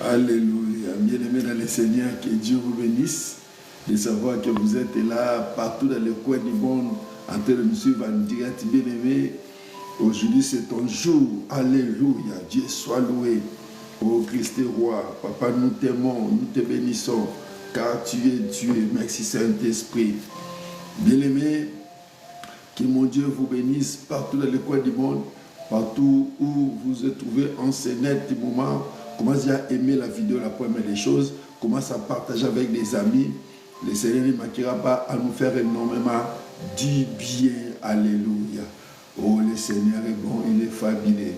Alléluia. Bien-aimés dans le Seigneur, que Dieu vous bénisse de savoir que vous êtes là partout dans les coins du monde en train de nous suivre en direct. Bien-aimés, aujourd'hui c'est ton jour. Alléluia. Dieu soit loué. Ô Christ est roi. Papa, nous t'aimons, nous te bénissons car tu es Dieu. Merci Saint-Esprit. Bien-aimés, que mon Dieu vous bénisse partout dans les coins du monde, partout où vous êtes trouvé en ce net moment. Commencez à aimer la vidéo, la première des choses. Commencez à partager avec des amis. Le Seigneur ne manquera pas à nous faire énormément du bien. Alléluia. Oh, le Seigneur est bon, il est fabuleux.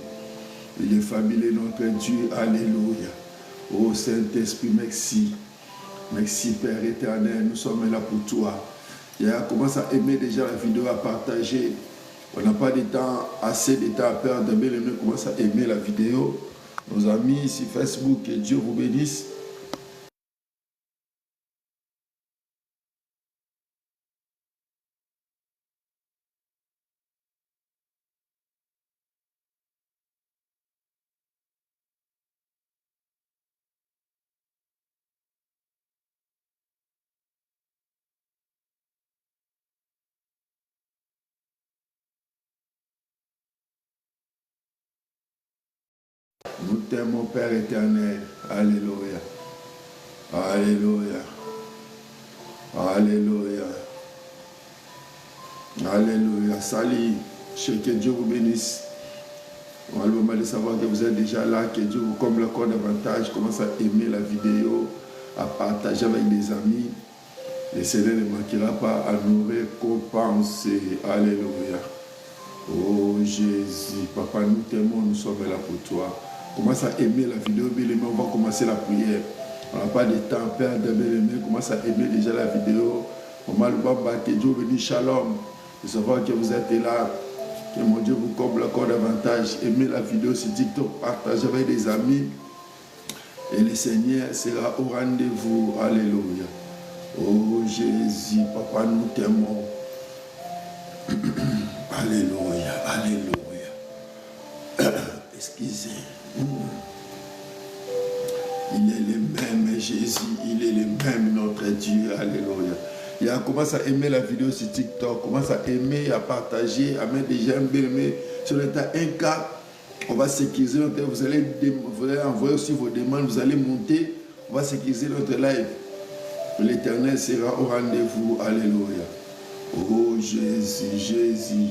Il est fabuleux, notre Dieu. Alléluia. Oh, Saint-Esprit, merci. Merci, Père éternel. Nous sommes là pour toi. Et commence à aimer déjà la vidéo, à partager. On n'a pas de temps, assez de temps à perdre. Mais le mieux commence à aimer la vidéo. Nos amis sur Facebook, que Dieu vous bénisse. Nous t'aimons, Père éternel. Alléluia. Alléluia. Alléluia. Alléluia. Salut. Que Dieu vous bénisse. On va le savoir que vous êtes déjà là, que Dieu vous comble encore davantage. Commence à aimer la vidéo, à partager avec des amis. Le Seigneur ne manquera pas à nous récompenser. Alléluia. Oh Jésus, Papa, nous t'aimons, nous sommes là pour toi. Commence à aimer la vidéo, bien aimé, on va commencer la prière. On n'a pas de temps à perdre, bien aimé, commence à aimer déjà la vidéo. Maman Lubamba, que Dieu bénisse, shalom. De savoir que vous êtes là, que mon Dieu vous comble encore davantage. Aimez la vidéo sur TikTok, partagez avec des amis. Et le Seigneur sera au rendez-vous. Alléluia. Oh Jésus, Papa, nous t'aimons. Alléluia, alléluia. Excusez. Il est le même Jésus, il est le même notre Dieu. Alléluia. Et on commence à aimer la vidéo sur TikTok, commence à aimer, à partager, à mettre des j'aime bien aimés. Sur le temps 1K, on va sécuriser notre live. Vous allez envoyer aussi vos demandes, vous allez monter, on va sécuriser notre live. L'Éternel sera au rendez-vous. Alléluia. Oh Jésus, Jésus.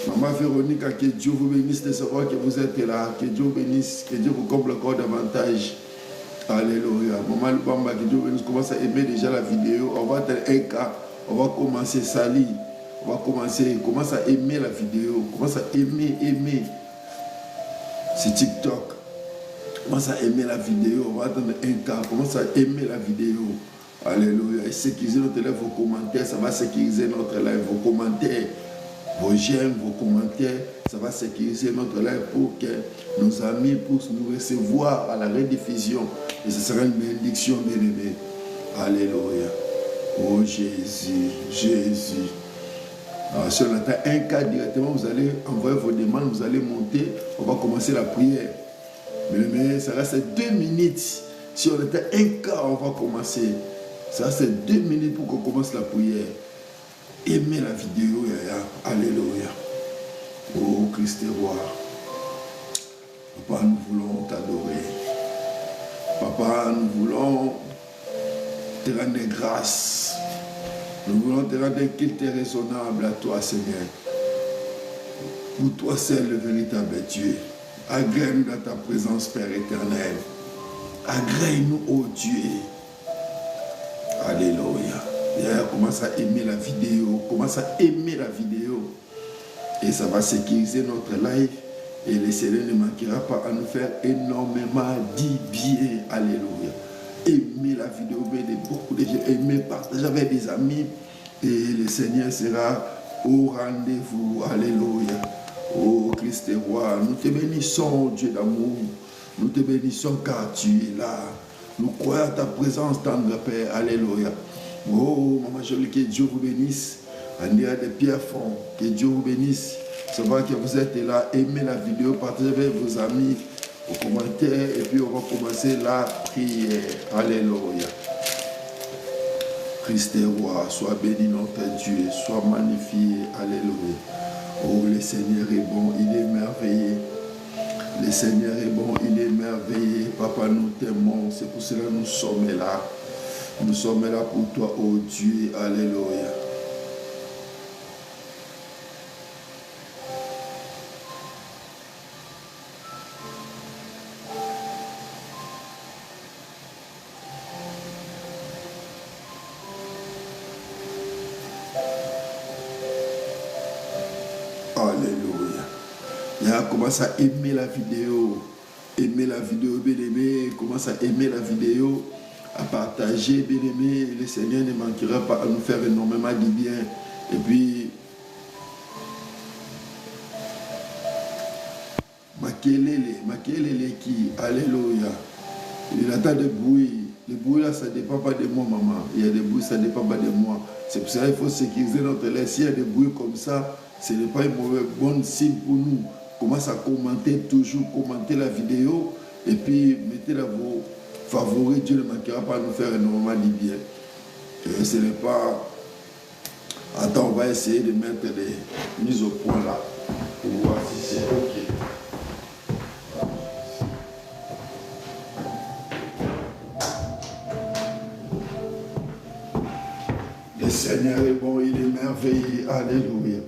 Maman Véronique, que Dieu vous bénisse de savoir que vous êtes là. Que Dieu vous bénisse, que Dieu vous comble encore davantage. Alléluia. Maman Lubamba, que Dieu vous bénisse. Commence à aimer déjà la vidéo. On va être un cas. On va commencer Sali. On va commencer. Commence à aimer la vidéo. Commence à aimer. C'est TikTok. Commence à aimer la vidéo. On va attendre un cas. Commence à aimer la vidéo. Alléluia. Et sécuriser notre live, vos commentaires. Ça va sécuriser notre live. Vos commentaires. Vos j'aime, vos commentaires, ça va sécuriser notre live pour que nos amis puissent nous recevoir à la rediffusion. Et ce sera une bénédiction, bien-aimée. Alléluia. Oh Jésus, Jésus. Alors, si on atteint un cas directement, vous allez envoyer vos demandes, vous allez monter, on va commencer la prière. Bien-aimé, ça reste 2 minutes. Si on atteint un cas, on va commencer. Ça reste 2 minutes pour qu'on commence la prière. Aimez la vidéo, alléluia. Oh Christ est roi. Papa, nous voulons t'adorer. Papa, nous voulons te rendre grâce. Nous voulons te rendre un culte raisonnable à toi, Seigneur. Pour toi seul, le véritable Dieu. Agrée-nous dans ta présence, Père éternel. Agrée-nous, ô Dieu. Alléluia. Commence à aimer la vidéo. Commence à aimer la vidéo. Et ça va sécuriser notre live. Et le Seigneur ne manquera pas à nous faire énormément du bien. Alléluia. Aimez la vidéo. Beaucoup de gens. Aimez, partagez avec des amis. Et le Seigneur sera au rendez-vous. Alléluia. Oh Christ est roi. Nous te bénissons, Dieu d'amour. Nous te bénissons car tu es là. Nous croyons à ta présence, tendre Père. Alléluia. Oh, maman jolie, que Dieu vous bénisse. Andrea de Pierrefonds, que Dieu vous bénisse. Savoir que vous êtes là, aimez la vidéo, partagez avec vos amis. aux commentaires et puis on va commencer la prière. Alléluia. Christ est roi, sois béni notre Dieu, sois magnifié. Alléluia. Oh, le Seigneur est bon, il est merveilleux. Le Seigneur est bon, il est merveilleux. Papa, nous t'aimons, c'est pour cela que nous sommes là. Nous sommes là pour toi, oh Dieu. Alléluia. Alléluia. Il a commencé à aimer la vidéo. Aimer la vidéo, bien-aimé. Commence à aimer la vidéo. À partager, bien-aimé. Le Seigneur ne manquera pas à nous faire énormément de bien. Et puis, Makelele qui, alléluia. Il attend des bruits. Les bruits là, ça ne dépend pas de moi, maman. Il y a des bruits, ça ne dépend pas de moi. C'est pour ça qu'il faut sécuriser notre lait. S'il y a des bruits comme ça, ce n'est pas une mauvaise bonne signe pour nous. Commence à commenter toujours, commenter la vidéo. Et puis, mettez-la vos favoris. Dieu ne manquera pas à nous faire énormément de bien. Et ce n'est pas... Attends, on va essayer de mettre des mises au point là. Pour voir si c'est OK. Le Seigneur est bon, il est merveilleux. Alléluia.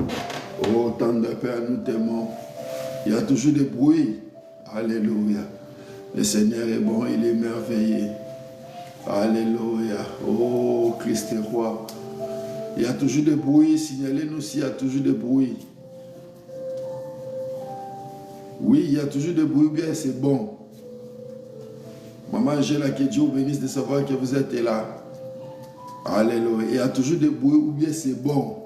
Oh, tant de Père, nous t'aimons. Il y a toujours des bruits. Alléluia. Le Seigneur est bon, il est merveilleux. Alléluia. Oh, Christ est roi. Il y a toujours des bruits. Signalez-nous s'il y a toujours des bruits. Oui, il y a toujours des bruits. Bien, c'est bon. Maman Angela, que Dieu vous bénisse de savoir que vous êtes là. Alléluia. Il y a toujours des bruits ou bien c'est bon.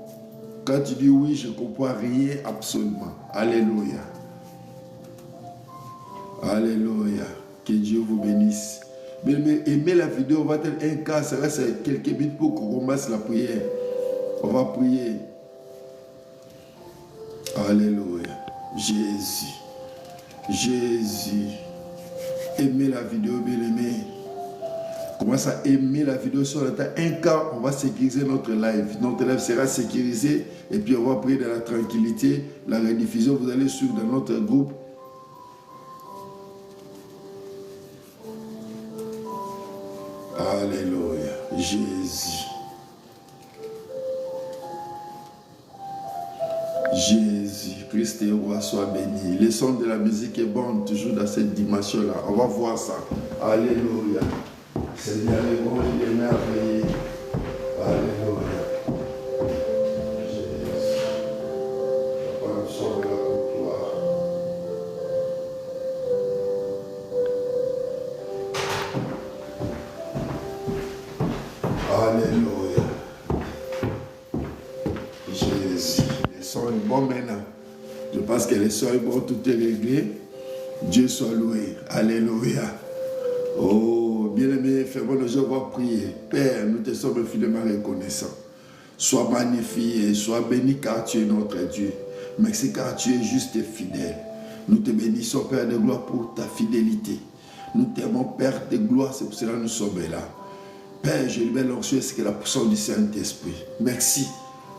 Quand tu dis oui, je ne comprends rien absolument. Alléluia. Alléluia. Que Dieu vous bénisse. Mais aimez la vidéo, on va faire un cas, ça reste quelques minutes pour qu'on commence la prière. On va prier. Alléluia. Jésus. Jésus. Aimez la vidéo, bien aimé. Commence à aimer la vidéo sur le temps. Un cas, on va sécuriser notre live. Notre live sera sécurisé et puis on va prier dans la tranquillité. La rediffusion, vous allez suivre dans notre groupe. Alléluia. Jésus. Jésus, Christ est roi, soit béni. Le son de la musique est bon, toujours dans cette dimension-là. On va voir ça. Alléluia. Seigneur est bon, il est merveilleux. Alléluia. Jésus. Papa, nous sommes là pour toi. Alléluia. Jésus. Le son est bon maintenant. Je pense que le son est bon, tout est réglé. Dieu soit loué. Alléluia. Oh, bien-aimé, fermons nos yeux, on va prier. Père, nous te sommes infiniment reconnaissants. Sois magnifié, sois béni car tu es notre Dieu. Merci car tu es juste et fidèle. Nous te bénissons, Père de gloire, pour ta fidélité. Nous t'aimons, Père de gloire, c'est pour cela que nous sommes là. Père, je libère l'onction et que la puissance du Saint-Esprit. Merci,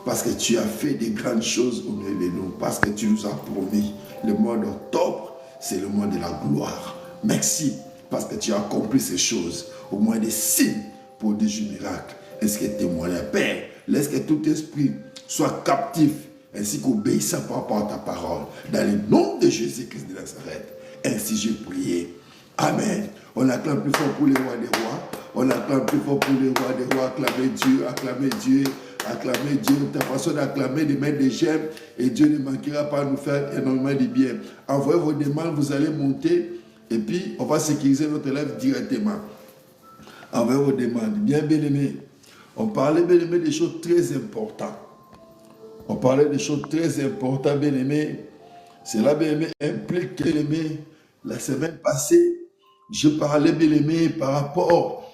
parce que tu as fait des grandes choses au milieu de nous, parce que tu nous as promis. Le mois d'octobre, c'est le mois de la gloire. Merci, parce que tu as accompli ces choses, au moins des signes, pour des miracles. Est-ce que témoignage, Père, laisse que tout esprit soit captif, ainsi qu'obéissant par rapport à ta parole. Dans le nom de Jésus-Christ de Nazareth, ainsi j'ai prié. Amen. On acclame plus fort pour les rois des rois. On acclame plus fort pour les rois des rois. Acclamez Dieu, acclamez Dieu, acclamez Dieu. Ta façon d'acclamer, de mettre des j'aime, et Dieu ne manquera pas à nous faire énormément de bien. Envoyez vos demandes, vous allez monter, et puis on va sécuriser notre live directement. Envoyez vos demandes. Bien aimés. On parlait, bien aimé, des choses très importantes. On parlait des choses très importantes, bien aimé. Cela, bien aimé, implique, bien aimé, la semaine passée, je parlais, bien aimé, par rapport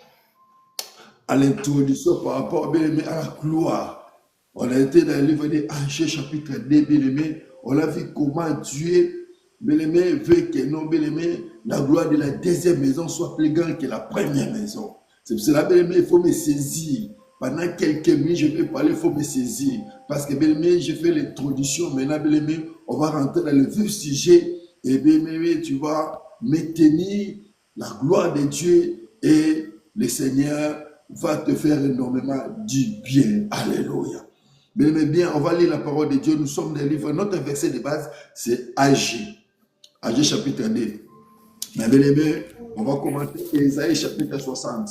à l'introduction, par rapport, bien aimé, à la gloire. On a été dans le livre des Anges, chapitre 2, bien aimé. On a vu comment Dieu Bien-aimé, veut que non, bien-aimé, la gloire de la deuxième maison soit plus grande que la première maison. C'est pour cela, bien-aimé, il faut me saisir. Pendant quelques minutes, je vais parler, il faut me saisir. Parce que, bien-aimé, je fais l'introduction. Maintenant, bien-aimé, on va rentrer dans le vif sujet. Et bien-aimé, tu vas maintenir la gloire de Dieu et le Seigneur va te faire énormément du bien. Alléluia. Bien-aimé, bien, on va lire la parole de Dieu. Nous sommes dans le livre. Notre verset de base, c'est Agé. Agé chapitre 2. Mais bien aimé, on va commencer Ésaïe chapitre 60.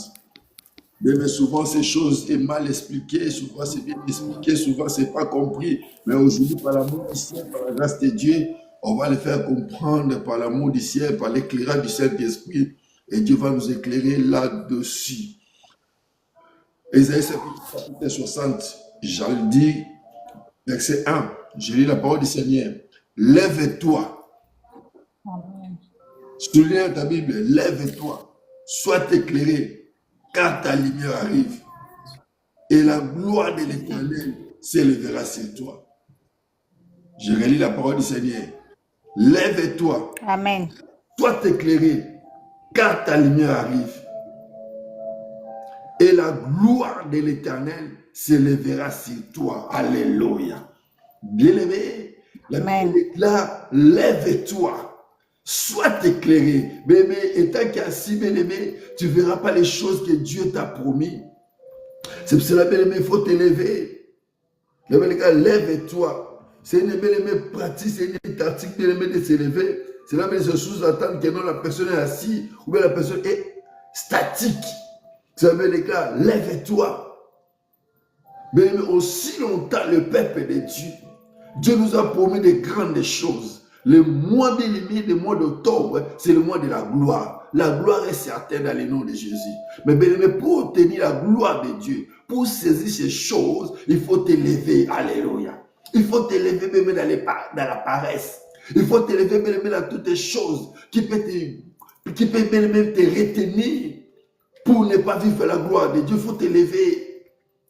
Mais souvent ces choses sont mal expliquées, souvent c'est bien expliqué, souvent c'est pas compris. Mais aujourd'hui, par l'amour du ciel, par la grâce de Dieu, on va le faire comprendre par l'amour du ciel, par l'éclairage du Saint-Esprit. Et Dieu va nous éclairer là-dessus. Ésaïe chapitre 60, j'allais dire, verset 1. Je lis la parole du Seigneur. Lève-toi. Souligne ta Bible, lève-toi, sois éclairé, car ta lumière arrive. Et la gloire de l'Éternel s'élèvera sur toi. Je relis la parole du Seigneur. Lève-toi, Amen. sois éclairé, car ta lumière arrive. Et la gloire de l'Éternel s'élèvera sur toi. Alléluia. Bien-aimé, la Bible déclare, lève-toi. Sois éclairé. Bien-aimé, et tant qu'assis, bien-aimé, tu ne verras pas les choses que Dieu t'a promis. C'est pour cela, bien-aimé, il faut t'élever. Lève-toi. C'est une bien-aimé pratique, c'est une tactique, bien-aimé, de s'élever. C'est là, mais se sous-entendre que non, la personne est assise ou bien la personne est statique. Ça veut dire, lève-toi. Bien-aimé, aussi longtemps, le peuple de Dieu, Dieu nous a promis de grandes choses. Le mois bien-aimé, le mois d'octobre, c'est le mois de la gloire. La gloire est certaine dans le nom de Jésus. Mais bien-aimé, pour obtenir la gloire de Dieu, pour saisir ces choses, il faut t'élever. Alléluia. Il faut t'élever même dans la paresse. Il faut t'élever même dans toutes les choses qui peuvent même te retenir pour ne pas vivre la gloire de Dieu. Il faut t'élever.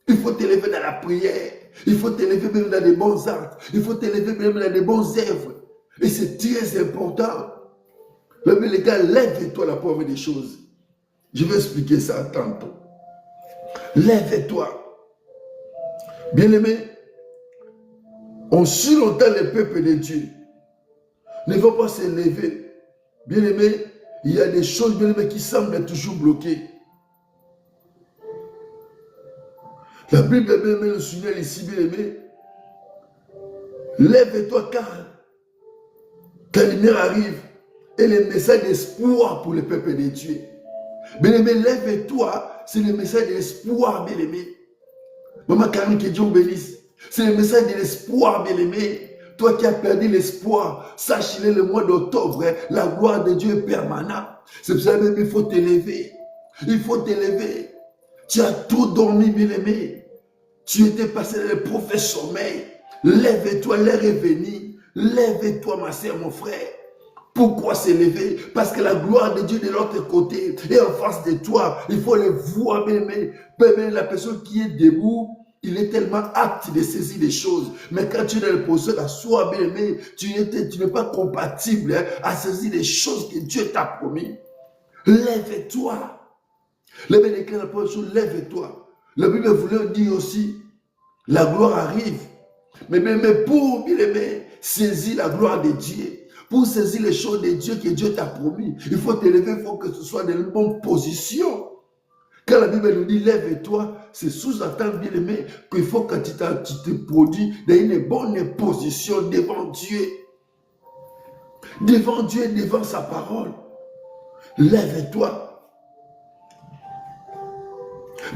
Il faut t'élever dans la prière. Il faut t'élever même dans des bons actes. Il faut t'élever même dans des bonnes œuvres. Et c'est très important. Mais les gars, lève-toi la première des choses. Je vais expliquer ça tantôt. Lève-toi. Bien-aimé, on suit longtemps le peuple de Dieu. Ne va pas se lever. Bien-aimé, il y a des choses, bien-aimé, qui semblent toujours bloquées. La Bible, bien-aimé, le signale ici, bien-aimé. Lève-toi car ta lumière arrive et le message d'espoir pour le peuple de Dieu. Bien-aimé, lève-toi, c'est le message d'espoir, bien-aimé. Maman Karine, que Dieu vous bénisse. C'est le message de l'espoir, bien-aimé. Toi qui as perdu l'espoir, sache-le, le mois d'octobre, la gloire de Dieu est permanente. C'est pour ça même il faut t'élever. Il faut t'élever. Tu as tout dormi, bien-aimé. Tu étais passé dans le profond sommeil. Lève-toi, l'heure est venue. Lève-toi, ma soeur, mon frère. Pourquoi s'élever? Parce que la gloire de Dieu de l'autre côté est en face de toi. Il faut le voir, bien-aimé. La personne qui est debout, il est tellement apte de saisir les choses. Mais quand tu es dans le position d'asseoir, bien-aimé, tu n'es pas compatible à saisir les choses que Dieu t'a promis. Lève-toi. Lève-toi. La Bible voulait dire aussi, la gloire arrive. Mais pour, bien-aimé, saisir la gloire de Dieu, pour saisir les choses de Dieu que Dieu t'a promis, il faut t'élever, il faut que ce soit dans une bonne position. Quand la Bible nous dit lève-toi, c'est sous-entendre, bien-aimé, qu'il faut que tu te produis dans une bonne position devant Dieu. Devant Dieu et devant sa parole. Lève-toi.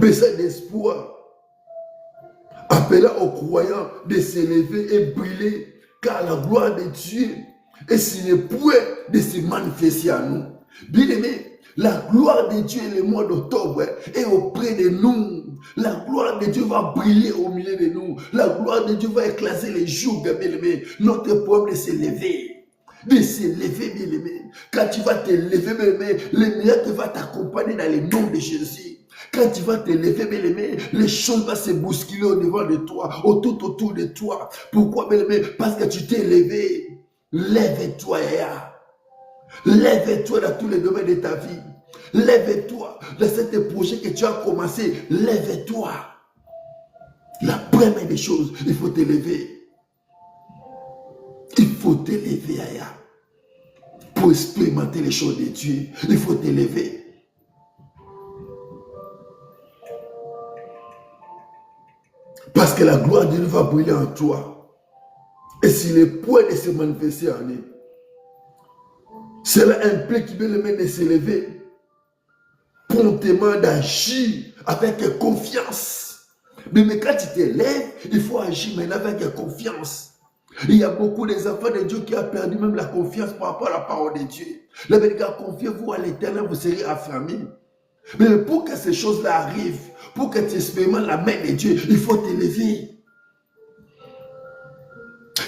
Message d'espoir. Appelant aux croyants de s'élever et briller, car la gloire de Dieu est sur le point de se manifester à nous. Bien-aimé, la gloire de Dieu le mois d'octobre est auprès de nous. La gloire de Dieu va briller au milieu de nous. La gloire de Dieu va éclater les jours, bien-aimé. Notre problème est de s'élever. De s'élever, bien-aimé. Quand tu vas te lever, bien-aimé, le miracle va t'accompagner dans le nom de Jésus. Quand tu vas te lever, bien-aimé, les choses vont se bousculer au devant de toi, autour de toi. Pourquoi, bien-aimé? Parce que tu t'es levé. Lève-toi, Yaya. Lève-toi dans tous les domaines de ta vie. Lève-toi dans ces projets que tu as commencé. Lève-toi. La première des choses, il faut t'élever. Il faut t'élever, Yaya. Pour expérimenter les choses de Dieu, il faut t'élever. Parce que la gloire de Dieu va brûler en toi. Et s'il est point de se manifester en lui, cela implique bien le de s'élever, promptement d'agir avec confiance. Mais quand tu t'élèves, il faut agir maintenant avec confiance. Il y a beaucoup des enfants de Dieu qui ont perdu même la confiance par rapport à la parole de Dieu. Le Bénédicte, confiez-vous à l'Éternel, vous serez affermis. Mais pour que ces choses-là arrivent, pour que tu expérimentes la main de Dieu, il faut t'élever.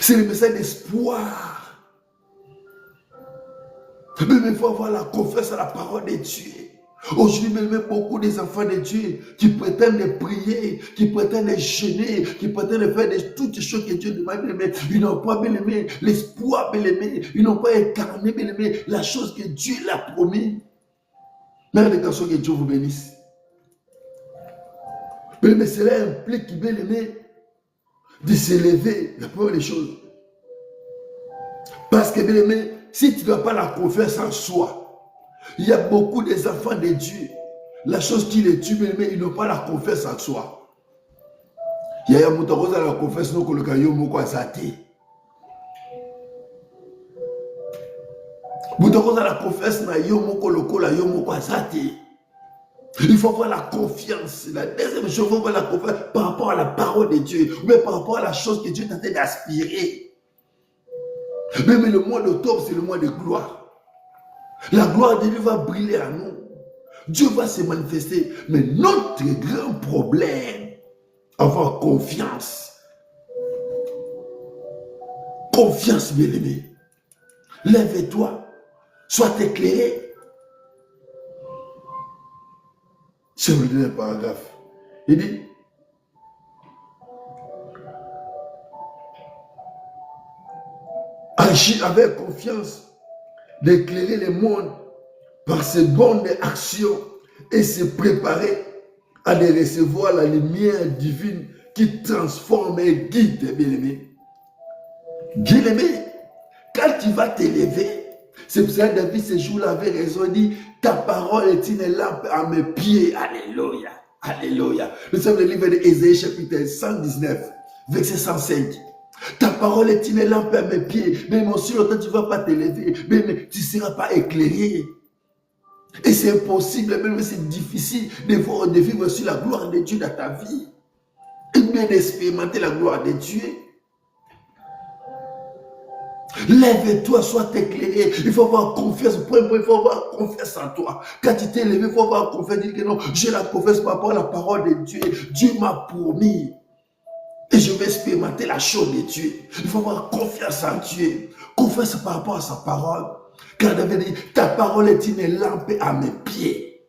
C'est le message d'espoir. Mais il faut avoir la confiance à la parole de Dieu. Aujourd'hui, même beaucoup des enfants de Dieu qui prétendent prier, qui prétendent jeûner, qui prétendent faire toutes les choses que Dieu demande, mais ils n'ont pas bien aimé l'espoir, bien aimé, ils n'ont pas incarné, bien aimé la chose que Dieu l'a promis. Mère de garçons, que Dieu vous bénisse. Mais cela implique, bien aimé, de s'élever, la première des choses. Parce que, bien aimé, si tu n'as pas la confiance en soi, il y a beaucoup des enfants de Dieu. La chose qui les tue, bien aimé, ils n'ont pas la confiance en soi. Il y a la confiance non que le caillou moko azate. Mutakoza la confiance na yo moko lokola yo moko azate. Il faut avoir la confiance. La deuxième chose, il faut avoir la confiance par rapport à la parole de Dieu, mais par rapport à la chose que Dieu t'attend d'aspirer. Même le mois d'octobre, c'est le mois de gloire. La gloire de Dieu va briller à nous. Dieu va se manifester. Mais notre grand problème, avoir confiance. Confiance, bien-aimé. Lève-toi. Sois éclairé. C'est le dernier paragraphe. Il dit, agis avec confiance, d'éclairer le monde par ses bonnes actions et se préparer à de recevoir la lumière divine qui transforme et guide, bien-aimé. Bien-aimé, quand tu vas t'élever, c'est pour ça que David ce jour-là avait raison, il dit, ta parole est une lampe à mes pieds. Alléluia. Alléluia. Nous sommes le livre d'Ésaïe chapitre 119, verset 105. Ta parole est une lampe à mes pieds. Mais mon Dieu, longtemps tu ne vas pas t'élever, mais tu ne seras pas éclairé. Et c'est impossible, même c'est difficile de vivre sur la gloire de Dieu dans ta vie. Et bien d'expérimenter la gloire de Dieu. Lève-toi, sois éclairé. Il faut avoir confiance. Il faut avoir confiance en toi. Quand tu t'es levé, il faut avoir confiance. Dire que non, j'ai la confiance par rapport à la parole de Dieu. Dieu m'a promis. Et je vais expérimenter la chose de Dieu. Il faut avoir confiance en Dieu. Confiance par rapport à sa parole. Car David dit, ta parole est une lampe à mes pieds.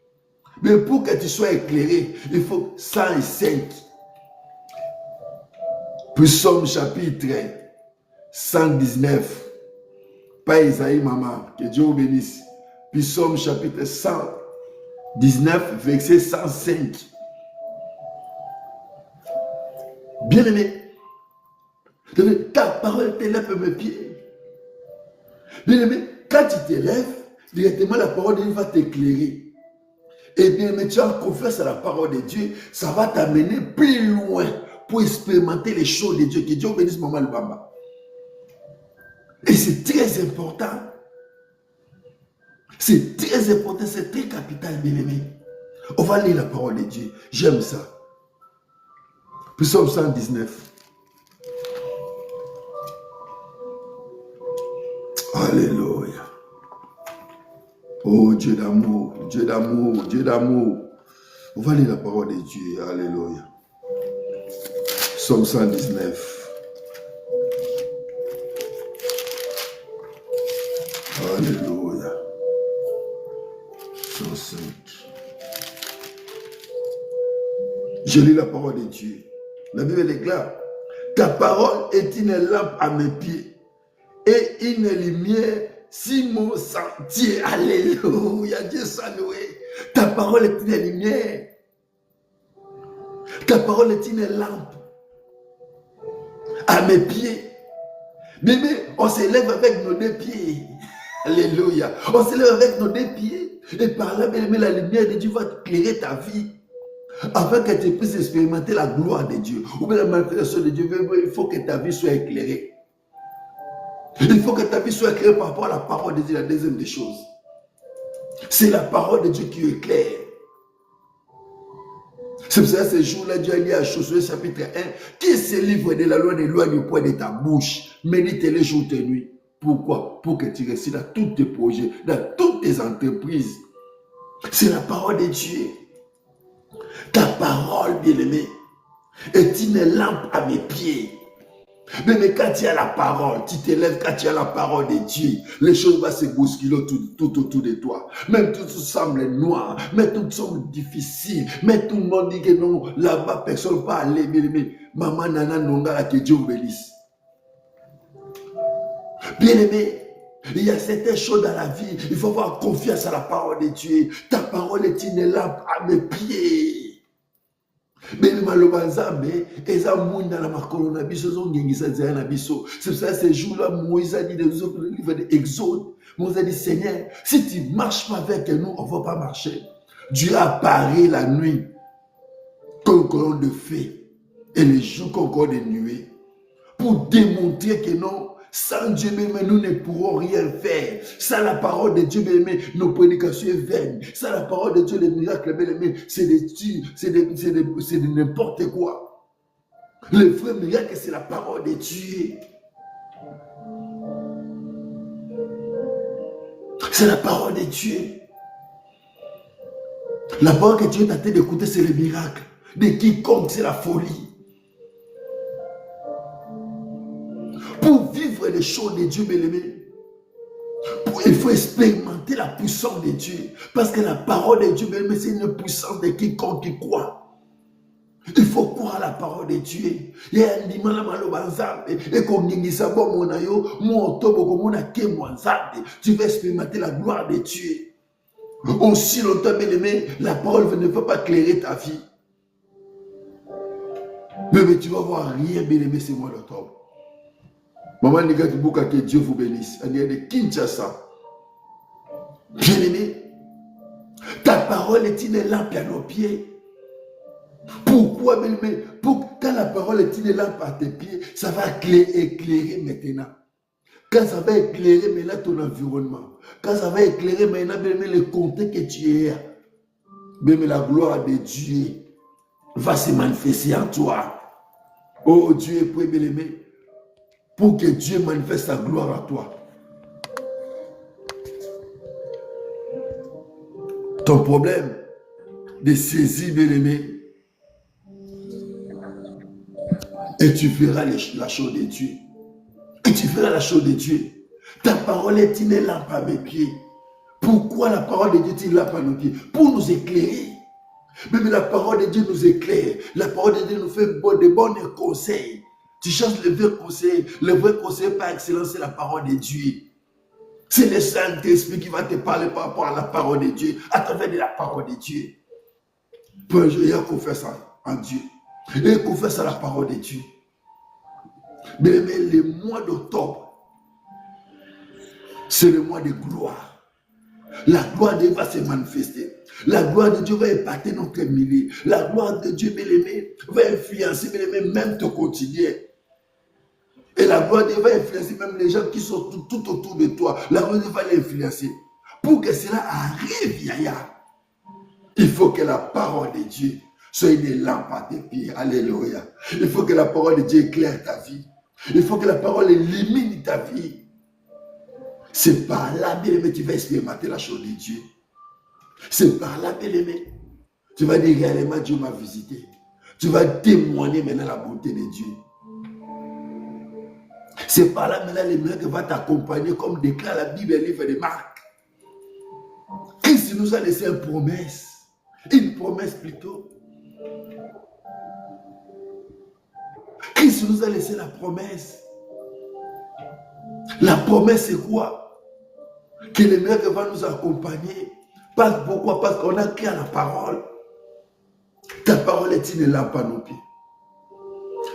Mais pour que tu sois éclairé, il faut 105. Psaume chapitre 119. Pas Isaïe, maman. Que Dieu vous bénisse. Psaume chapitre 119, verset 105. Bien-aimé, ta parole t'élève à mes pieds. Bien-aimé, quand tu t'élèves, directement la parole de Dieu va t'éclairer. Et bien-aimé, tu as confiance à la parole de Dieu, ça va t'amener plus loin pour expérimenter les choses de Dieu. Que Dieu bénisse Maman Lubamba. Et c'est très important. C'est très important, c'est très capital, bien-aimé. On va lire la parole de Dieu. J'aime ça. Psaume 119. Alléluia. Oh Dieu d'amour, Dieu d'amour, Dieu d'amour. On va lire la parole de Dieu. Alléluia. Psaume 119. Alléluia. 105. Je lis la parole de Dieu. La Bible déclare, ta parole est une lampe à mes pieds et une lumière sur mon sentier. Alléluia, Dieu soit loué. Ta parole est une lumière. Ta parole est une lampe à mes pieds. Bébé, on s'élève avec nos deux pieds. Alléluia. On s'élève avec nos deux pieds. Et par là, bien-aimé, la lumière de Dieu va éclairer ta vie. Afin que tu puisses expérimenter la gloire de Dieu. Ou bien la manifestation de Dieu. Il faut que ta vie soit éclairée. Il faut que ta vie soit éclairée par rapport à la parole de Dieu. La deuxième des choses. C'est la parole de Dieu qui éclaire. C'est pour ça que ce jour-là, Dieu a dit à Josué chapitre 1, qui se livre de la loi n'éloigne point de ta bouche, médite-les jours et nuits. Pourquoi? Pour que tu réussisses dans tous tes projets, dans toutes tes entreprises. C'est la parole de Dieu. Ta parole, bien-aimée, est une lampe à mes pieds. Mais quand tu as la parole, tu t'élèves quand tu as la parole de Dieu, les choses vont se bousculer tout autour de toi. Même tout semble noir, mais tout semble difficile, mais tout le monde dit que non, là-bas, personne ne va aller. Bien-aimé, maman, nana, nonga, que Dieu vous bénisse. Bien-aimé, il y a certaines choses dans la vie, il faut avoir confiance à la parole de Dieu. Ta parole est une lampe à mes pieds. Mais c'est pour ça ces jours-là, Moïse a dit dans le livre d'Exode, Moïse a dit, Seigneur, si tu ne marches pas avec nous, on ne va pas marcher. Dieu a paré la nuit comme colonne de feu et les jours comme colonne de nuée pour démontrer que non, sans Dieu même, nous ne pourrons rien faire. Sans la parole de Dieu même, nos prédications sont vaines. Sans la parole de Dieu, les miracles même, c'est de n'importe quoi. Le vrai miracle, c'est la parole de Dieu. C'est la parole de Dieu. La parole que Dieu t'a dit d'écouter, c'est le miracle. De quiconque, c'est la folie. Pour vivre les choses de Dieu, bien-aimé, il faut expérimenter la puissance de Dieu. Parce que la parole de Dieu, bien-aimé, c'est une puissance de quiconque qui croit. Il faut croire à la parole de Dieu. Il y a un dimanche et qu'on dit ça, tu vas expérimenter la gloire de Dieu. Aussi longtemps, bien-aimé, la parole ne peut pas éclairer ta vie. Mais tu vas voir rien, bien-aimé, c'est mois d'octobre. Maman Nigatibuka, que Dieu vous bénisse. On est de Kinshasa. Bien-aimé, ta parole est une lampe à nos pieds. Pourquoi, bien-aimé? Quand la parole est une lampe à tes pieds, ça va éclairer maintenant. Quand ça va éclairer maintenant ton environnement. Quand ça va éclairer maintenant, bien-aimé, le contexte que tu es. Bien-aimé, la gloire de Dieu va se manifester en toi. Oh Dieu est prêt, bien-aimé, pour que Dieu manifeste sa gloire à toi. Ton problème de saisir, bien-aimé, et tu feras la chose de Dieu. Et tu feras la chose de Dieu. Ta parole est une lampe à mes pieds. Pourquoi la parole de Dieu est une lampe à nos pieds? Pour nous éclairer. Même la parole de Dieu nous éclaire. La parole de Dieu nous fait de bons conseils. Tu cherches le vrai conseil. Le vrai conseil par excellence, c'est la parole de Dieu. C'est le Saint-Esprit qui va te parler par rapport à la parole de Dieu, à travers de la parole de Dieu. Pour un jour, il y a confiance en Dieu. Et confesse à la parole de Dieu. Mais le mois d'octobre, c'est le mois de gloire. La gloire de Dieu va se manifester. La gloire de Dieu va impacter notre milieu. La gloire de Dieu, bien-aimé, va influencer, bien-aimé, même ton quotidien. Et la gloire de Dieu va influencer même les gens qui sont tout autour de toi. La gloire de Dieu va l'influencer. Pour que cela arrive, Yaya, il faut que la parole de Dieu soit une lampe à tes pieds. Alléluia. Il faut que la parole de Dieu éclaire ta vie. Il faut que la parole élimine ta vie. C'est par là, bien-aimé, tu vas expérimenter la chose de Dieu. C'est par là, bien-aimé. Tu vas dire réellement, Dieu m'a visité. Tu vas témoigner maintenant la bonté de Dieu. C'est par là maintenant les miracles vont t'accompagner comme déclare la Bible, le livre de Marc. Christ nous a laissé une promesse plutôt. Christ nous a laissé la promesse. La promesse, c'est quoi? Que le miracle va nous accompagner. Pourquoi? Parce qu'on a cru à la parole. Ta parole est une lampe à nos pieds.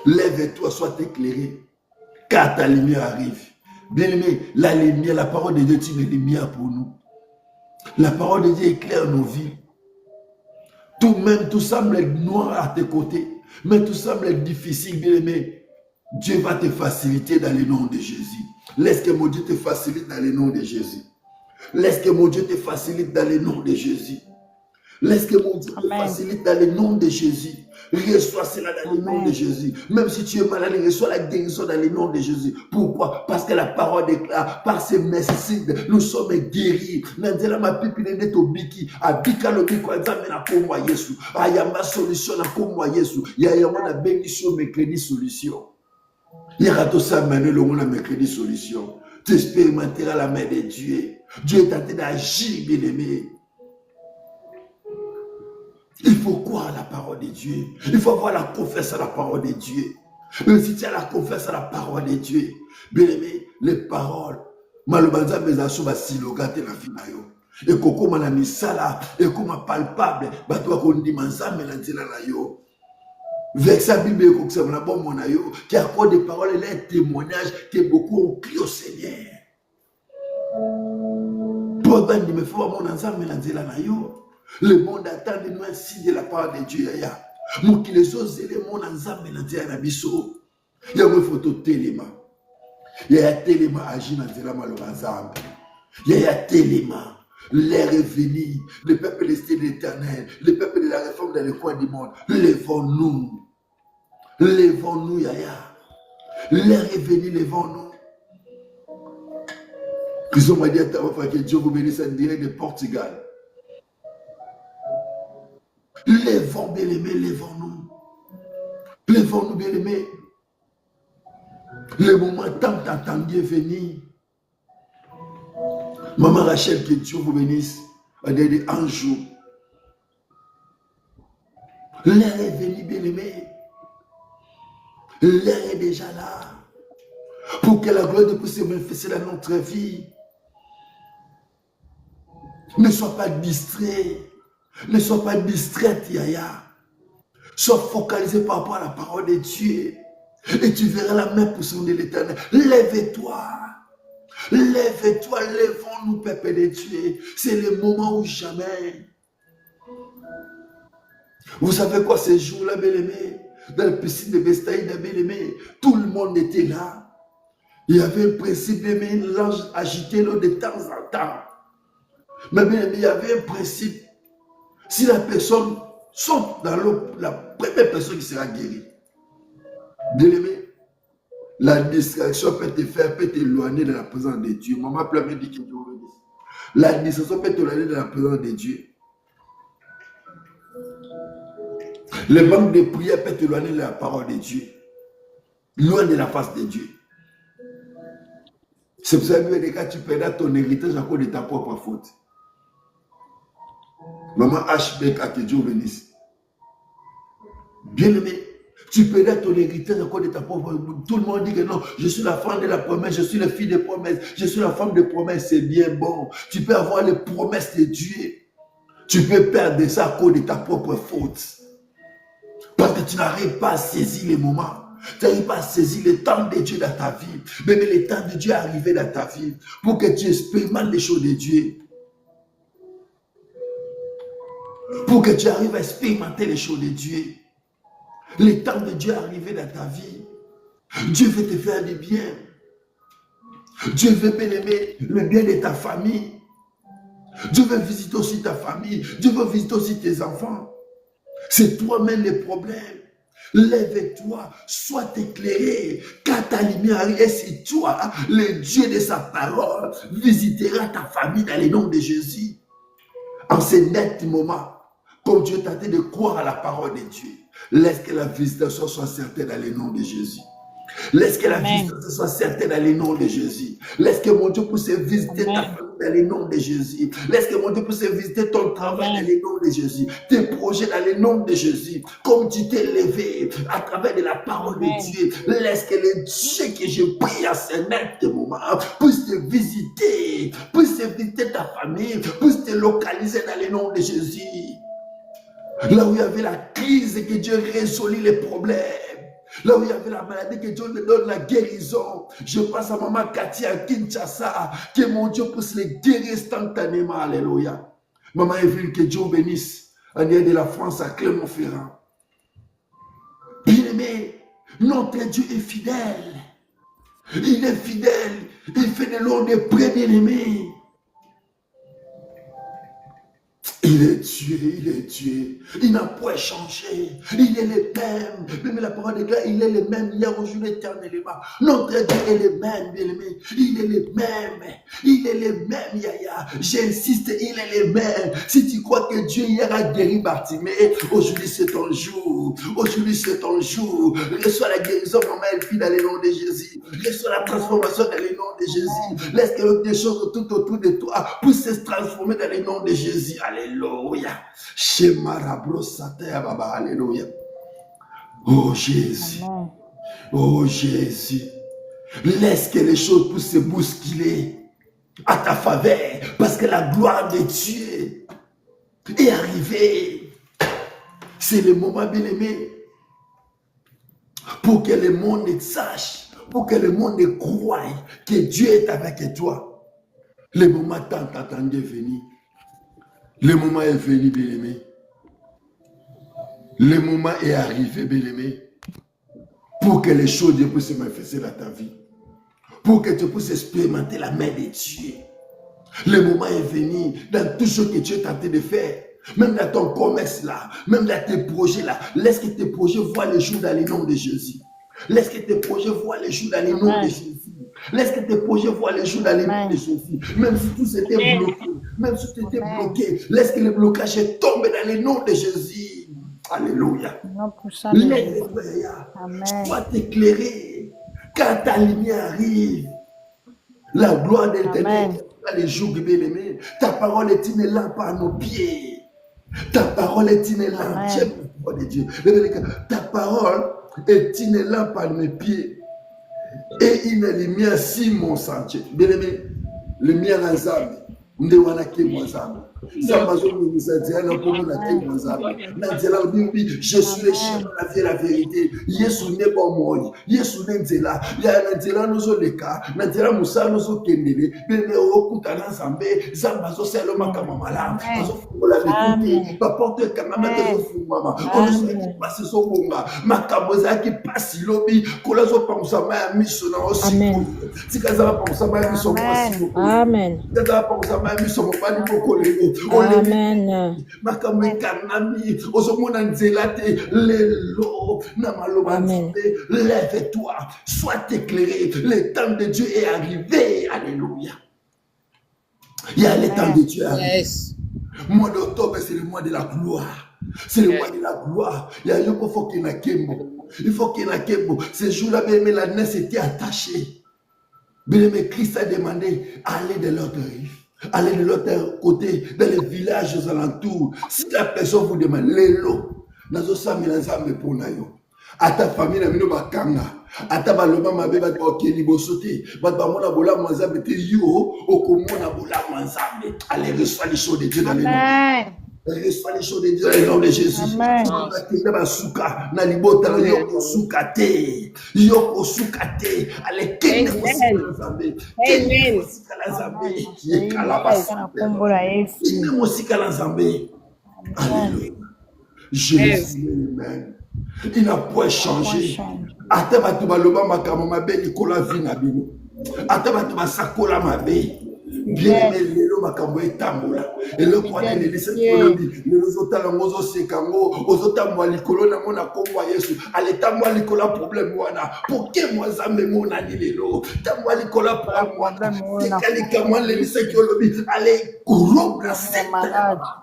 Lève-toi, sois éclairé, car ta lumière arrive. Bien-aimé, la lumière, la parole de Dieu est une lumière pour nous. La parole de Dieu éclaire nos vies. Tout semble être noir à tes côtés, mais tout semble être difficile, bien-aimé. Dieu va te faciliter dans le nom de Jésus. Laisse que mon Dieu te facilite dans le nom de Jésus. Laisse que mon Dieu te facilite dans le nom de Jésus. Laisse que mon Dieu te facilite dans le nom de Jésus. Reçois cela dans le nom de Jésus. Même si tu es malade, reçois la guérison dans le nom de Jésus. Pourquoi? Parce que la parole déclare, par ses merci, nous sommes guéris. Nandela ma pipi nende to biki, abika lo biko examen na komwa Yesu. Ayama solution na komwa Yesu. Yayama na bénédiction mercredi solution. Yarato sa manu lo na mercredi solution. Tu expérimenteras la main de Dieu. Dieu est en train d'agir, bien-aimé. Il faut croire à la parole de Dieu. Il faut avoir la confiance à la parole de Dieu. Mais si tu as la confiance à la parole de Dieu, bien aimé, les paroles, malobanza bezaso ba silogate la finayo. Et koko manani sala, et comme palpable, batwa kondimanza melanzela na yo. Avec sa Bible, qui accorde des paroles et les témoignages que beaucoup ont crié au Seigneur. Le monde attend de nous ainsi de la part de Dieu. Mon qui les ose les mon ensemble na dia na biso. Ya mo photo téléma. Ya téléma agi na dia malobazambe. Ya téléma. L'air est venu, le peuple est l'éternel, le peuple de la réforme dans les coins du monde. Lèvons-nous. Lèvons-nous, Yaya. L'air est venu, lèvons-nous. Ils ont dit à ta que Dieu vous bénisse en direct de Portugal. Lèvons, bien-aimés, lèvons-nous. Lèvons-nous, bien-aimés. Le moment tant attendu est venu. Maman Rachel, que Dieu vous bénisse. Un jour. L'air est venu, bien-aimé. L'air est déjà là. Pour que la gloire de Dieu puisse se manifester dans notre vie. Ne sois pas distrait. Ne sois pas distraite, Yaya. Sois focalisé par rapport à la parole de Dieu. Et tu verras la main puissante de l'Éternel. Lève-toi. Lève-toi, lèvons-nous, peuple de Dieu. C'est le moment où jamais. Vous savez quoi, ces jours-là, bien-aimé, dans la piscine de Bethsaïda, bien-aimé, tout le monde était là. Il y avait un principe, bien-aimé, l'ange agitait l'eau de temps en temps. Mais bien-aimé, il y avait un principe. Si la personne saute dans l'eau, la première personne qui sera guérie. Bien-aimé, la distraction peut te faire, peut t'éloigner de la présence de Dieu. Maman pleure me dit que Dieu vous bénisse. La distraction peut t'éloigner de la présence de Dieu. Le manque de prière peut t'éloigner de la parole de Dieu. Loin de la face de Dieu. C'est pour ça que quand tu perdras ton héritage à cause de ta propre faute. Maman HBK, que Dieu vous bénisse. Bien-aimé, tu perdras ton héritage à cause de ta propre faute. Tout le monde dit que non, je suis la femme de la promesse, je suis la fille de promesse, je suis la femme de promesse, c'est bien bon. Tu peux avoir les promesses de Dieu. Tu peux perdre ça à cause de ta propre faute. Parce que tu n'arrives pas à saisir les moments. Tu n'arrives pas à saisir le temps de Dieu dans ta vie. Mais le temps de Dieu est arrivé dans ta vie pour que tu expérimentes les choses de Dieu. Pour que tu arrives à expérimenter les choses de Dieu. Le temps de Dieu est arrivé dans ta vie. Dieu veut te faire du bien. Dieu veut bien-aimer le bien de ta famille. Dieu veut visiter aussi ta famille. Dieu veut visiter aussi tes enfants. C'est toi-même le problème. Lève-toi, sois éclairé, car ta lumière arrive. Et c'est toi, le Dieu de sa parole, visitera ta famille dans le nom de Jésus. En ce net moment, comme Dieu t'a dit de croire à la parole de Dieu, laisse que la visitation soit certaine dans le nom de Jésus. Laisse que la visitation soit certaine dans le nom de Jésus. Laisse que mon Dieu puisse visiter ta famille dans le nom de Jésus. Laisse que mon Dieu puisse visiter ton travail dans le nom de Jésus. Tes projets dans le nom de Jésus. Comme tu t'es levé à travers de la parole de Dieu. Laisse que le Dieu que je prie à ce moment puisse te visiter. Puisse visiter ta famille. Puisse te localiser dans le nom de Jésus. Là où il y avait la crise, que Dieu résout les problèmes. Là où il y avait la maladie, que Dieu me donne la guérison. Je passe à maman Cathy à Kinshasa, que mon Dieu puisse les guérir instantanément. Alléluia. Maman Evelyne, que Dieu bénisse. En de la France à Clermont-Ferrand. Bien-aimé, notre Dieu est fidèle. Il est fidèle. Il fait de l'eau des bien-aimés. Il est tué, il est tué. Il n'a point changé. Il est le même. Même la parole de Dieu, il est le même hier, aujourd'hui, éternellement. Notre Dieu est le même, bien-aimé. Il est le même. Il est le même, Yaya. J'insiste, il est le même. Si tu crois que Dieu hier a guéri Bartimée, aujourd'hui c'est ton jour. Aujourd'hui c'est ton jour. Reçois la guérison, maman Elfie, dans le nom de Jésus. Reçois la transformation dans le nom de Jésus. Laisse que des choses tout autour de toi puissent se transformer dans le nom de Jésus. Alléluia. Alléluia. Oh Jésus. Oh Jésus. Laisse que les choses puissent se bousculer à ta faveur. Parce que la gloire de Dieu est arrivée. C'est le moment, bien-aimé, pour que le monde sache, pour que le monde croie que Dieu est avec toi. Le moment tant attendu venir. Le moment est venu, bien-aimé. Le moment est arrivé, bien-aimé, pour que les choses puissent se manifester dans ta vie. Pour que tu puisses expérimenter la main de Dieu. Le moment est venu dans tout ce que tu es tenté de faire. Même dans ton commerce là, même dans tes projets là. Laisse que tes projets voient le jour dans le nom de Jésus. Laisse que tes projets voient le jour dans le nom de Jésus. Laisse que tes projets voient le jour dans le nom de Jésus. Même si tout s'était bloqué, même si tout était bloqué, laisse que le blocage tombe dans le nom de Jésus. Alléluia. Sois éclairé. Quand ta lumière arrive, la gloire de l'Éternel les jours bien-aimés. Ta parole est une lampe à nos pieds. Ta parole est une lampe. J'aime la parole de Dieu. Ta parole est une lampe à mes pieds et une lumière sur mon sentier. Bien-aimé, lumière en Zambie. Je suis le chef de la vie et la vérité. Yesu n'est pas moi. Yesu n'est pas là. Il y a un nous le cas. Nandela Moussa nous kendele. Bébé okuta na Zambé. Zamba zo selo makama mala. Zo la vérité. Papa te kanama te fumama. On se passe so bonga. Makaboza qui passe lobi. Kola zo pansa ma miso na aussi. Tikaza pansa ma miso aussi. Amen. Tikaza pansa ma miso mo bani kokole. Amen. Lève-toi, sois éclairé. Le temps de Dieu est arrivé. Alléluia. Il y a le temps de Dieu. Yes. Le mois d'octobre, c'est le mois de la gloire. C'est le mois de la gloire. Il y a un faut qu'il y ait il faut qu'il y ait ce jour-là, mais la naisse était attachée. Mais Christ a demandé allez de l'autre rive. Allez de l'autre côté, dans les villages aux alentours. Si la personne vous demande, l'élo, nazo sami na nzambe pona yo. À ta famille, na mino bakanga. À ta baloba mabe bat okeli bosote. Bat ba mona bola nzambe te yo, okomona bola nzambe. Allez, reçois les choses de Dieu dans les noms. Reçois les choses de Dieu dans le nom de Jésus. Amen. Alléluia. Jésus lui-même, il n'a point changé. Bien aimé, le makambo etambola. Et le quoi de l'Église, les autres langozo sekango, aux autres moi likolo na mona komwa Yesu. Allez ta moi likola problème wana. Pour que moi zambe mona ni lelo. Ta moi likola problème wana. Tekali kamwa l'Église qui olobi. Allez rompre la secte.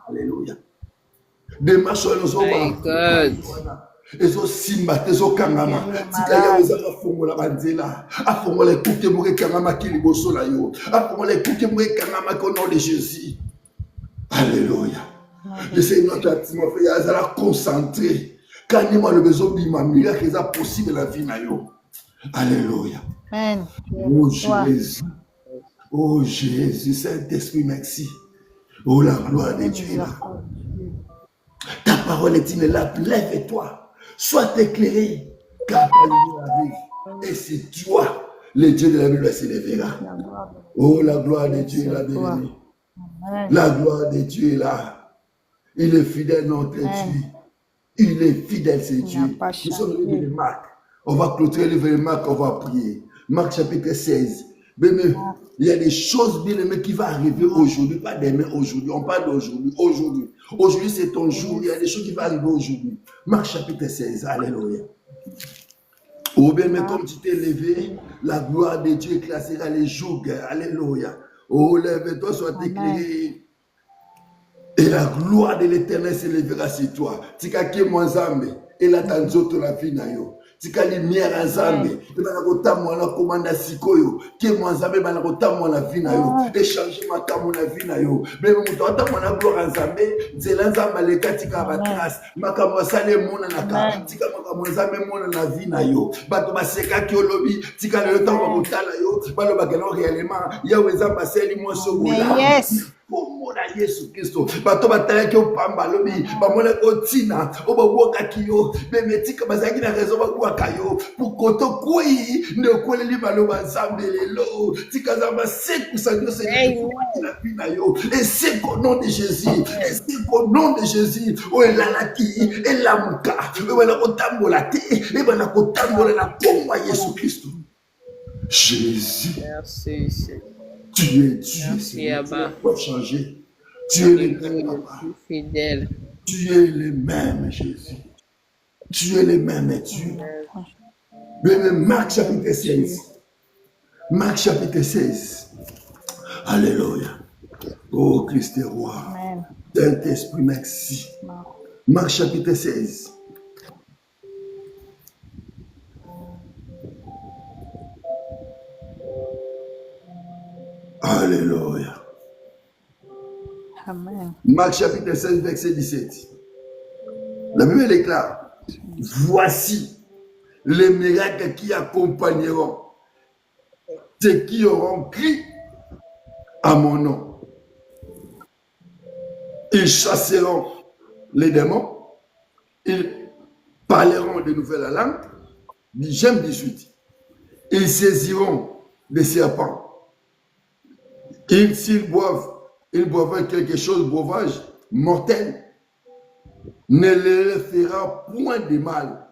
Alléluia. Demain soir nous sommes. ezo simba tezo kangama tika ya ozaka fongola banzela afongola ekuke moke kangama kili bosola yo afongola ekuke moke kangama au nom de Jésus. Alléluia. Laissez notre atmosphère azala concentré quand moi le besoin bima miracle est possible la vie na yo. Alléluia. Amen. Oh Jésus. Oh Jésus, Saint-Esprit, merci. Oh la gloire de Dieu est là. Ta parole est là. Lève-toi. Sois éclairé. Car ta lumière arrive. Et c'est toi, le Dieu de la Bible, s'élèvera. Oh la gloire de Dieu est là, bien-aimé. La gloire de Dieu est là. Il est fidèle, notre Dieu. Il est fidèle, c'est Dieu. Nous sommes au livre de Marc. On va clôturer le livre de Marc, on va prier. Marc chapitre 16. Bien, il y a des choses bien aimées qui vont arriver aujourd'hui, pas demain, aujourd'hui. On parle d'aujourd'hui, aujourd'hui. Aujourd'hui, c'est ton jour. Il y a des choses qui vont arriver aujourd'hui. Marc chapitre 16. Alléluia. Oh bien, mais comme tu t'es levé, la gloire de Dieu éclaircira les jours. Alléluia. Oh, lève-toi, sois éclairé. Et la gloire de l'Éternel s'élèvera sur toi. Tika ke mwanzambe, et la tanzoto la vie na yo. Tika lumière nzambe, et banakota mwana komanda sikoyo. Ke mwanzambe banakota mwana vie na yo. Échanger matamu na vie na yo. Bebe mutota mwana gloire nzambe, nzela nzamba leka tika batras. Makamwa sale mona naka. Tika makamwa nzambe mona na vie na yo. Bato baseka ki olobi, tika le temps bakotala yo. Balo bakelo réellement, yawe nzamba seli mwa sogola. Yes. Komona Yesu Kristo bato batalaki opamba lobi bamona kotina obobokaki yo bemetika bazaki na raison bakwaka yo pukoto kui ne koleli baloba nzambe lelo tika nzamba sekusa nyonso na vie na yo et c'est au nom de Jésus et c'est au nom de Jésus o elalaki elamuka ebana kotambola te ebana kotambola na kombo ya Yesu Kristo. Jésus. Merci, Seigneur. Tu es Dieu, Seigneur. Tu n'as pas changé. Tu es le même, Papa. Fidèle. Tu es le même, Jésus. Tu es le même Dieu. Mais Marc chapitre 16. Marc chapitre 16. Alléluia. Oh Christ est roi. Saint-Esprit, merci. Marc chapitre 16. Alléluia. Amen. Marc chapitre 16, verset 17. La Bible déclare, voici les miracles qui accompagneront ceux qui auront cru à mon nom. Ils chasseront les démons, ils parleront de nouvelles langues, J'aime 18. Ils saisiront des serpents. S'ils boivent quelque chose de breuvage mortel, ne leur fera point de mal.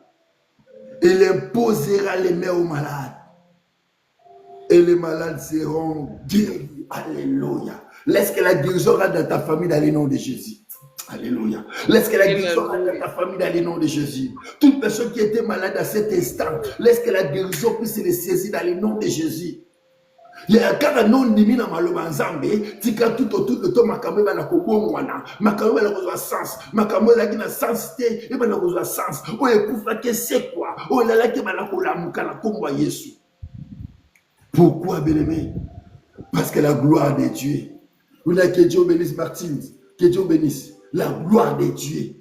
Il imposera les mains aux malades. Et les malades seront guéris. Alléluia. Laisse que la guérison rentre dans ta famille dans le nom de Jésus. Alléluia. Laisse que la guérison rentre dans ta famille dans le nom de Jésus. Toute personne qui était malade à cet instant, laisse que la guérison puisse les saisir dans le nom de Jésus. Il y a un nom de mina maloba nzambe tika tout autour de toi makambo ba na kobongwana makambo ba na sens makambo la kina sens te e ba na kozwa sens o ekufa ke c'est quoi o la ke ba na kolamuka na kombo Yesu. Pourquoi bien-aimé? Parce que la gloire de Dieu. On a que Dieu bénisse Martine, que Dieu bénisse la gloire de Dieu.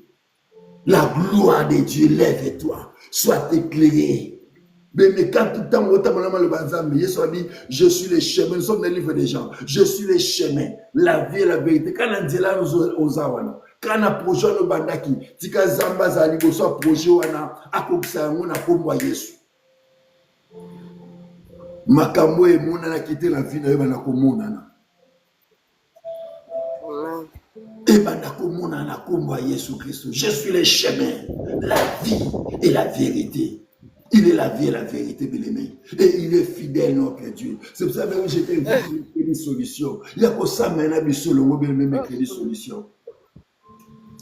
La gloire de Dieu, lève-toi, sois éclairé. Mais quand tout le temps, je suis le chemin, nous sommes dans le livre des gens, je suis le chemin, la vie et la vérité. Quand on dit là, nous avons, quand on a projet le bandaki, tika zamba zali boso projet wana akokisa yango na kombo Yesu. Makambo e mona na kité la vie na yo na komona na. Et bana komona na kombo Yesu Christ. Je suis le chemin, la vie et la vérité. Il est la vie et la vérité, bien-aimé. Et il est fidèle, notre Dieu. C'est pour ça que j'étais une solution. Il y a que ça maintenant, bien-aimé, créer solution.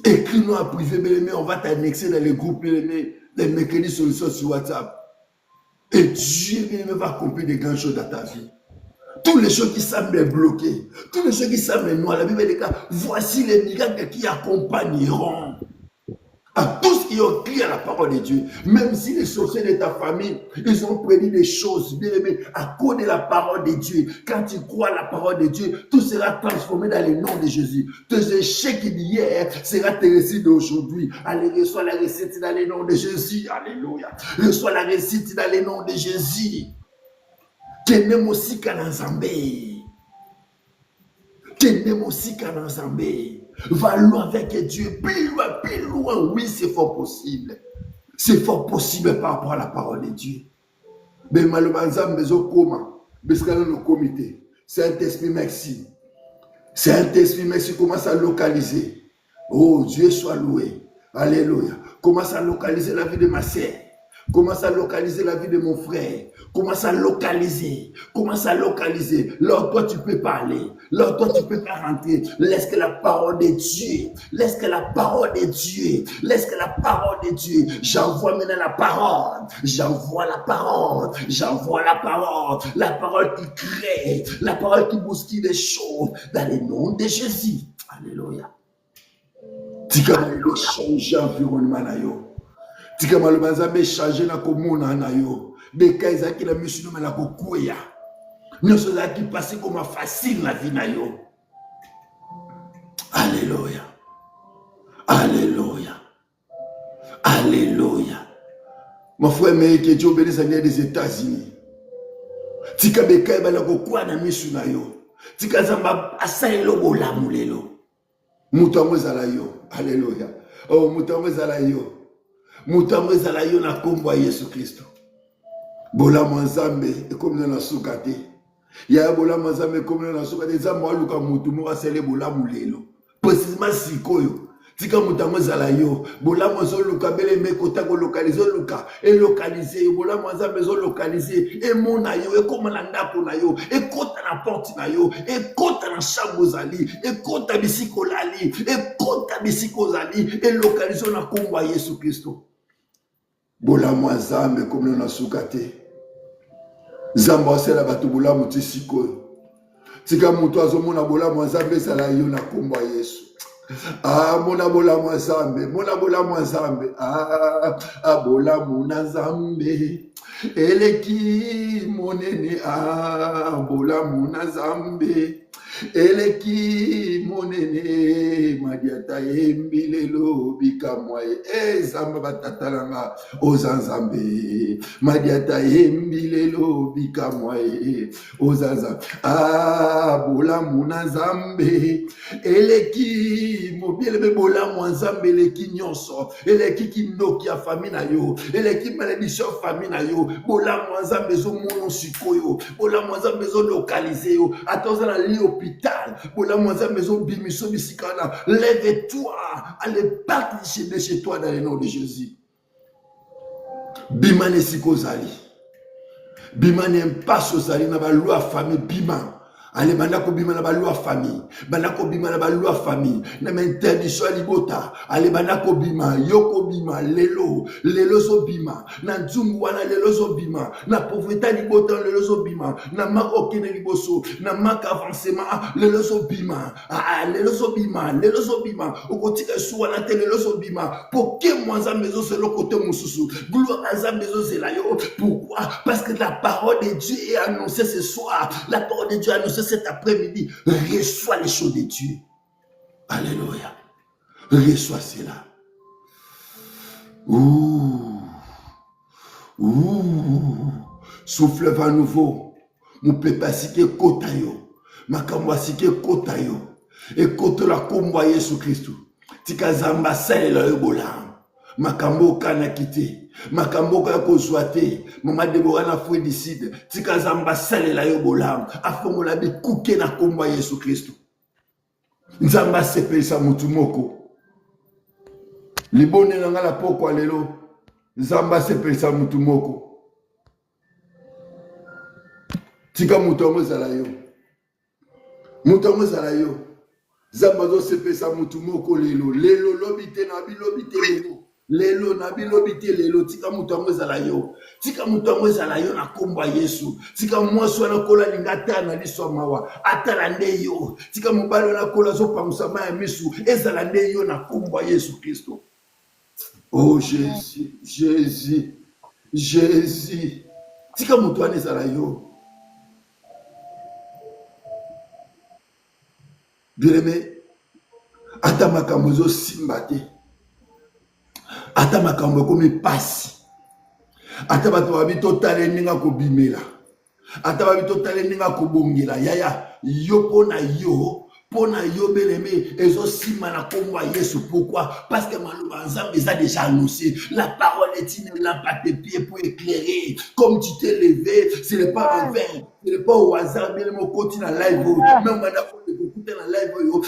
Écris-nous en privé, bien-aimé. On va t'annexer dans les groupes, bien-aimé, des mercredis solutions sur WhatsApp. Et Dieu, bien-aimé, va accomplir des grandes choses dans ta vie. Toutes les choses qui semblent bloquées, toutes les choses qui semblent noires, la Bible dit, voici les miracles qui accompagneront À tous qui ont crié à la parole de Dieu, même si les sorciers de ta famille, ils ont prédit des choses, bien aimé, à cause de la parole de Dieu. Quand tu crois à la parole de Dieu, tout sera transformé dans le nom de Jésus. Tes échecs d'hier sera tes réussites d'aujourd'hui. Allez, reçois la réussite dans le nom de Jésus. Alléluia. Reçois la réussite dans le nom de Jésus. Tenez-moi aussi qu'à l'ensemble. Tenez-moi aussi qu'à l'ensemble. Va loin avec Dieu, plus loin. Oui, c'est fort possible. C'est fort possible par rapport à la parole de Dieu. Mais malheureusement, le comité. Saint-Esprit, merci. Saint-Esprit, merci. Commence à localiser. Oh, Dieu soit loué. Alléluia. Commence à localiser la vie de ma sœur. Commence à localiser la vie de mon frère. Commence à localiser. Commence à localiser. Là où toi tu peux parler. Là où toi tu peux pas rentrer. Laisse que la parole de Dieu. Laisse que la parole de Dieu. Laisse que la parole de Dieu. J'envoie maintenant la parole. J'envoie la parole. J'envoie la parole. La parole qui crée. La parole qui bouscule les choses. Dans le nom de Jésus. Alléluia. Tika malo changer environnement na yo. Tika malo banzambe changer na komona na yo. Beka ezaki na misu na kokuya. Nyonso za ki passer comme facile na vie na yo. Alléluia. Alléluia. Alléluia. Mon frère, mais que Dieu bénisse des États-Unis. Tika beka ebala kokuya na misu na yo. Tika zamba asaelo bolamu lelo. Mutamwe zala yo. Alléluia. Oh, mutamwe zala yo. Mutamwe zala yo na kombo ya Yesu Kristo. Bola mwanzambe comme na sukate. Ya bola mwanzambe comme na sukate. Nzambe aluka mutu mo asele bola mulelo. Précisément sikoyo. Tika mutamwe zala yo. Bola mwanzo luka bele mekota ko localiser luka. Et localiser bola mwanzambe zo localiser et mona yo et comme na ndako na yo et kota na porte na yo et kota na chambre zali et kota bisiko lali et kota bisiko zali et localiser na kombo ya Yesu Kristo. Bola mwanzambe comme na sukate. Zamba osela batu bola muti sikoyo. Tika mutu azomona bola mwanzambe sala yo na kombo ya Yesu. Ah, mona bola mwanzambe, mona bola mwanzambe. Ah, bola mona zambe. Eleki monene, bola mona zambe. Eleki monene, madiata embilelo bikamwae. Zamba batatalanga ozanzambe. Madiata embilelo bikamwae ozanza. Ah, bola mona zambe. Eleki mobile be bola mwanzambe eleki nyonso. Eleki kindoki ya famille na yo. Eleki malédiction famille na yo. Bola mwanzambe zo mono sikoyo. Bola mwanzambe zo localiser yo. Attention à l'hôpital. Bola mwanzambe zo bimiso bisikana. Lève-toi. Allez partir de chez toi dans le nom de Jésus. Bima ne sikozali. Bima ne passe zali na ba loi famille bima. Allez, banako bima na ba loi famille. Banako bima na ba loi famille. Na interdiction libota. Allez, banako bima. Yoko bima. Lelo zo bima. Na nzungu wana lelo zo bima. Na pauvreté libota lelo zo bima. Na makokene liboso. Na mak avancement lelo zo bima. Lelo zo bima. Lelo zo bima. Okotika suwa na te lelo zo bima. Poké mwanza mezo c'est le côté mususu. Gloire à za mezo c'est là yo. Pourquoi? Parce que la parole de Dieu est annoncée ce soir. La parole de Dieu est annoncée cet après-midi. Reçois les choses de Dieu. Alléluia. Reçois cela. Souffle vent nouveau. Mon peuple sike kotayo. Makamwa sike kotayo. Et kote la kombo Yesu Christo. Tika zamba sale la yobola. Makambo kana kite. Makambo kana kozwate. Mama Deborah na fouidicide. Tika zamba sale la yobola. Afongo la bi kuke na kombo Yesu Christo. Nzamba sepe sa mutu moko. Libone nanga la poko alelo. Nzamba sepe sa mutu moko. Tika mutu amo zala yo. Mutu amo zala yo. Zamba zo sepe sa mutu moko lelo. Lelo lobite na bi lobite lelo. Lelo na bi lobite lelo. Tika mutu amo zala yo. Tika mutu amo zala yo na komba Yesu. Tika mwaso na kola lingata na liso mawa. Atala nde yo. Tika mubalo na kola zo pamusama ya misu. Ezala nde yo na komba Yesu Kristo. Oh Jésus, Jésus, Jésus. Tika mutu anezala yo. Bien-aimé, ata makambo ezosimba te. Ata makambo ekomi pasi. Ata bato babi totala ndenge kobimela. Ata babi totala ndenge kobongela. Yaya, yo pona yo. Pona yo bien-aimé, ezosimba na kombo ya Yesu. Pourquoi? Parce que maloba nzambe eza déjà annoncé. La parole est une lampe à tes pieds pour éclairer. Comme tu t'es levé, ce n'est pas en vain. Ce n'est pas au hasard, bien-aimé, continue à live. Même maintenant,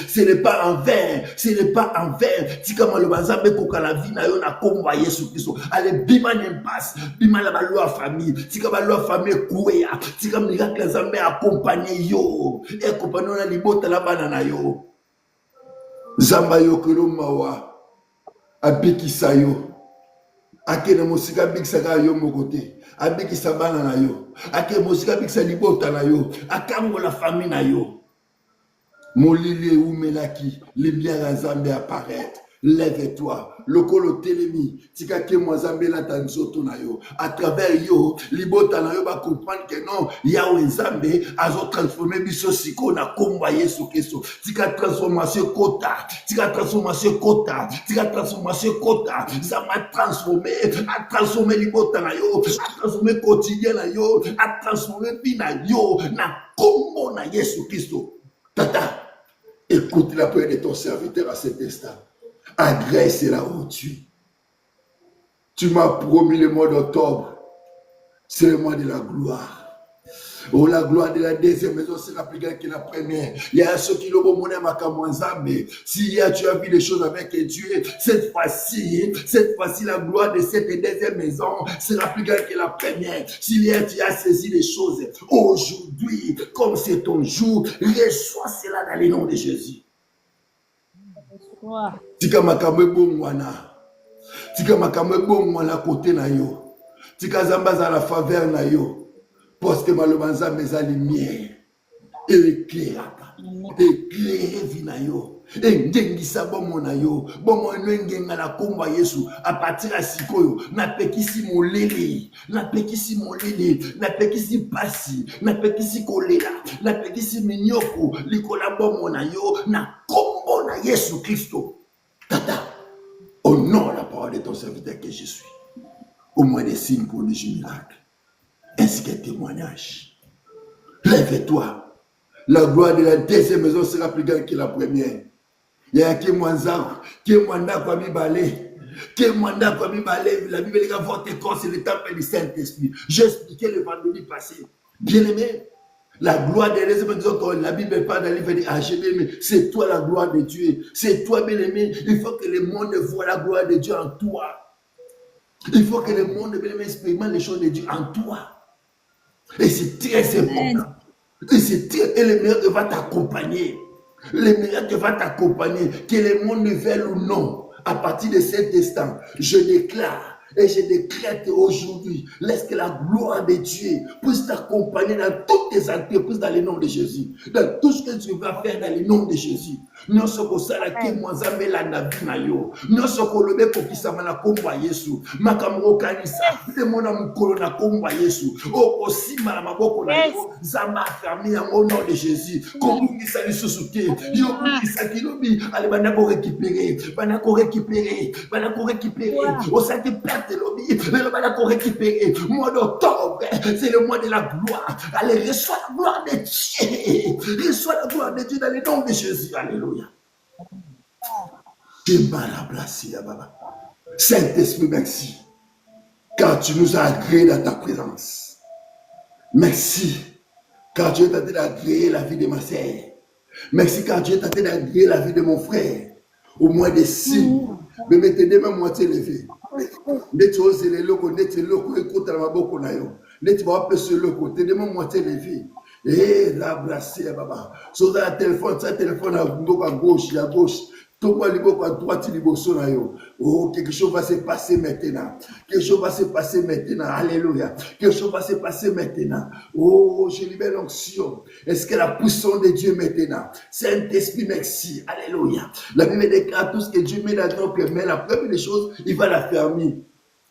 ce n'est pas en vain. Ce n'est pas en vain. Tika maloba nzambe koka la vie na yo na kombo ya Yesu Kristo. Allez, bima n'impasse. Bima la baloi famille. Tika baloi famille kouya. Tika miracle nzambe accompagner yo. Et accompagner na libota la banana yo. Zamba yo kelo mawa. Abikisa yo. Ake na mosika bikisa yo mokote. Abikisa banana yo. Ake mosika bikisa libota na yo. Akango la famille na yo. Molili umelaki, lumière à Zambé apparaître. Lève-toi, lokolo telemi, tika ke mo Zambé la tanzoto na yo. À travers yo, libota na yo va comprendre que non, Yahweh Zambé a transformé biso siko na komba Yesu Kristo. Tika transformation kota, tika transformation kota, tika transformation kota. Ça m'a transformé, a transformé libota na yo, a transformé quotidien na yo, a transformé vie na yo, na kombo na Yesu Kristo. Tata, écoute la prière de ton serviteur à cet instant. Agresse la tu. Tu m'as promis le mois d'octobre. C'est le mois de la gloire. Oh, la gloire de la deuxième maison sera plus grande que la première. Il y a ceux qui l'ont monnaie ma kamonzambe. Si tu as vu les choses avec Dieu, cette fois-ci, la gloire de cette deuxième maison sera plus grande que la première. Si tu as saisi les choses aujourd'hui, comme c'est ton jour, reçois cela dans le nom de Jésus. Tika makamwe bongwana. Tika makamwe bongwana côté na yo. Tika zamba za la faveur na yo. Parce que malobanza meza lumière. Éclaire vinayo. Engengisa bomo na yo. Bomo ngenga na komba Yesu. A partir à sikoyo. Na pekisi molele. Na pekisi molele. Na pekisi pasi. Na pekisi kolela. Na pekisi minyoko. Likola bomo na yo. Na kombo na Yesu Christo. Tata. Honore la parole de ton serviteur que je suis. Au moins des signes pour les miracles. Ainsi qu'un témoignage. Lève-toi. La gloire de la deuxième maison sera plus grande que la première. Il y a qui mwanza, qui mwanda kwa mibale, qui mwanda kwa mibale. La Bible dit que votre corps c'est le temple du Saint-Esprit. J'ai expliqué le vendredi passé. Bien aimé, la gloire de la deuxième maison, la Bible parle dans le livre de mais c'est toi la gloire de Dieu. C'est toi, bien aimé. Il faut que le monde voit la gloire de Dieu en toi. Il faut que le monde, bien aimé, expérimente les choses de Dieu en toi. Et c'est très important. Et le miracle va t'accompagner. Le miracle va t'accompagner. Que le monde veuille ou non. À partir de cet instant, je déclare et je décrète aujourd'hui, laisse que la gloire de Dieu puisse t'accompagner dans toutes tes entreprises dans le nom de Jésus. Dans tout ce que tu vas faire dans le nom de Jésus. Nous sommes salaki mwazambe la nabi na yo. Nous sommes lobe kokisama na komba Yesu. Makamro kanisa. Le mona mukolo na komba Yesu. O osima na maboko na yo. Zama famille au nom de Jésus. Komungi sa lisusuke. Yo kisa kilobi. Allez banako récupérer. Banako récupérer. Banako récupérer. O sati perte lobi. Mais banako récupérer. Mois d'octobre, c'est le mois de la gloire. Allez, reçois la gloire de Dieu. Reçois la gloire de Dieu dans le nom de Jésus. Alléluia. Saint-Esprit, merci. Car tu nous as agréé dans ta présence. Merci. Car Dieu t'a agréé la vie de ma sœur. Merci car Dieu t'a agréé la vie de mon frère. Au moins des signes. Mais mettez même moitié levé. Net ose les locaux, net locaux, écoute la maboko na yo. Net va appeler ce loco, t'es même moitié levé. Et la brasser, baba. Sur la téléphone à gauche, Oh, quelque chose va se passer maintenant. Quelque chose va se passer maintenant. Alléluia. Quelque chose va se passer maintenant. Oh, je libère l'onction. Est-ce que la puissance de Dieu maintenant? Saint-Esprit, merci. Alléluia. La Bible déclare tout ce que Dieu met dans ton cœur. Mais la première des choses, il va la fermer.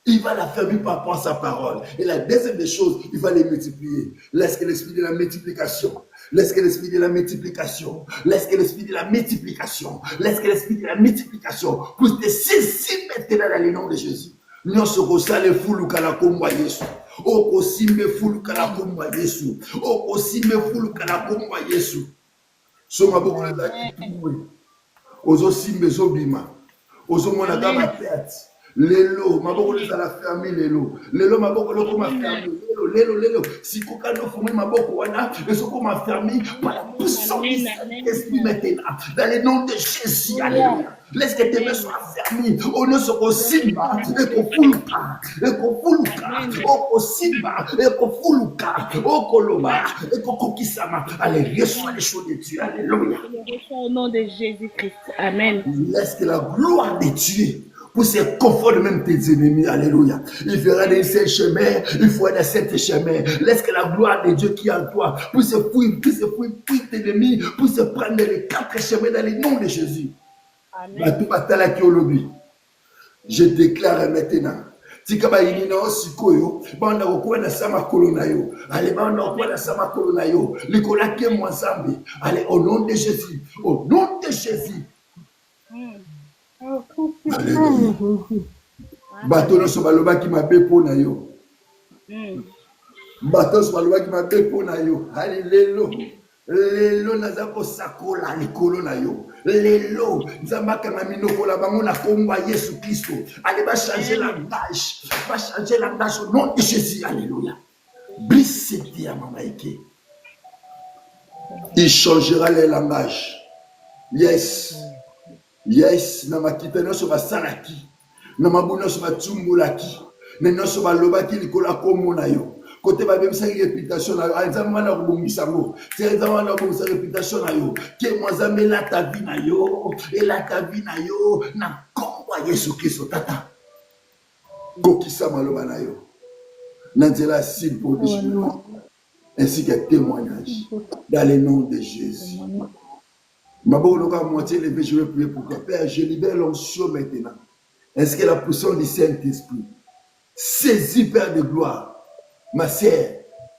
Il va la fermer par rapport à sa parole. Et la deuxième des choses, il va les multiplier. Laisse que l'esprit de la multiplication. Laisse que l'esprit de la multiplication. Laisse que l'esprit de la multiplication. Laisse que l'esprit de la multiplication puisse te saisir maintenant dans le nom de Jésus. Nyonso kosala fulu kala komba Yesu. Oko simbe fulu kala komba Yesu. Oko simbe fulu kala komba Yesu. Soma boko la kipuwe. Ozo simbe zo bima. Ozo mona kama perte. Lelo, maboko les à la ferme lelo. Lelo maboko loko ma ferme. Lelo. Si koka no fumé maboko wana, et ce qu'on m'a fermé par la puissance du Saint-Esprit maintenant. Dans le nom de Jésus, alléluia. Laisse que tes mains soient fermées. On ne se simba et qu'on fouluka. Et qu'on fouluka. Oko simba et qu'on fouluka. Oko loba et qu'on kokisama. Allez, reçois les choses de Dieu. Alléluia. Au nom de Jésus-Christ. Amen. Laisse que la gloire de Dieu pour se confondre même tes ennemis. Alléluia. Il fera des sept chemins, il fera des sept chemins. Laisse que la gloire de Dieu qui est en toi pour se fouiller, tes ennemis, pour se prendre les quatre chemins dans le nom de Jésus. Amen. Je déclare maintenant. Tikaba inina osikoyo banda kokuwa na sama kolona yo ale banda kokuwa na sama kolona yo likola ke mwanzambe ale au nom de Jésus, au nom de Jésus. Bato no so baloba ki mabe pona yo. Bato so baloba ki mabe pona yo. Alléluia. Lelo nazako sakola likolo na yo. Lelo nzambaka na minoko la bango na komba Yesu Kristo. Allez va changer langage. Va changer langage au nom de Jésus. Alléluia. Blessé à Mamaïke. Il changera les langages. Yes. Yes, na makita no so basalaki. Na mabuno so batsumulaki. Na no so balobaki likola komo na yo. Côté ba bebisa réputation na yo, nzambe na kobongisa ngo. C'est nzambe na kobongisa réputation na yo. Ke mwazambe la ta vie na yo, et la ta vie na yo na komba Yesu Kristo tata. Kokisa maloba na yo. Na nzela signe pour ainsi que témoignage dans le nom de Jésus. Ma bonne à moitié levé, je vais prier pour toi. Père, je libère l'onction maintenant. Est-ce que la puissance du Saint-Esprit saisis, Père de gloire, ma sœur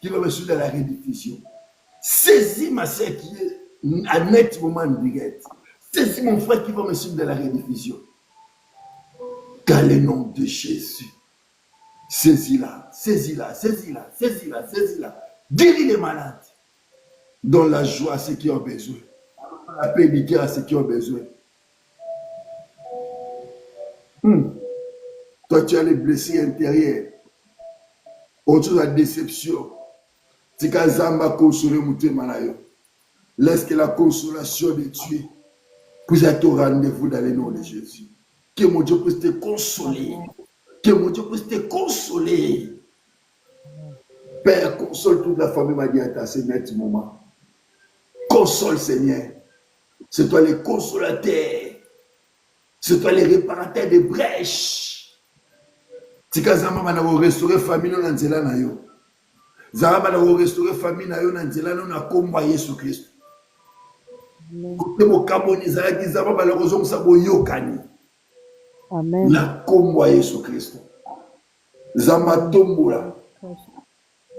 qui va me suivre dans la rédiffusion. Saisis ma sœur qui est à net moment de direct. Saisis mon frère qui va me suivre dans la rédiffusion. Dans le nom de Jésus. Saisis-la, saisis-la, saisis-la, saisis-la, saisis-la. Guéris les malades. Donne la joie à ceux qui ont besoin. La paix du cœur à ceux qui ont besoin. Toi, tu as les blessés intérieurs. Autour de la déception. Tika zamba consoler mutema na yo. Laisse que la consolation de Dieu puisse être au rendez-vous dans le nom de Jésus. Que mon Dieu puisse te consoler. Que mon Dieu puisse te consoler. Père, console toute la famille Madiata, Seigneur, ce moment. Console, Seigneur. C'est toi le consolateur. C'est toi le réparateur des brèches. Tika zamba mana restaurer famille na nzela na yo. Zamba na restaurer famille na yo na nzela na komba Yesu Kristo. Kote mo kaboni zaki zamba bala kozo sabo yokani. Amen. Na komba Yesu Kristo. Zamba tombola.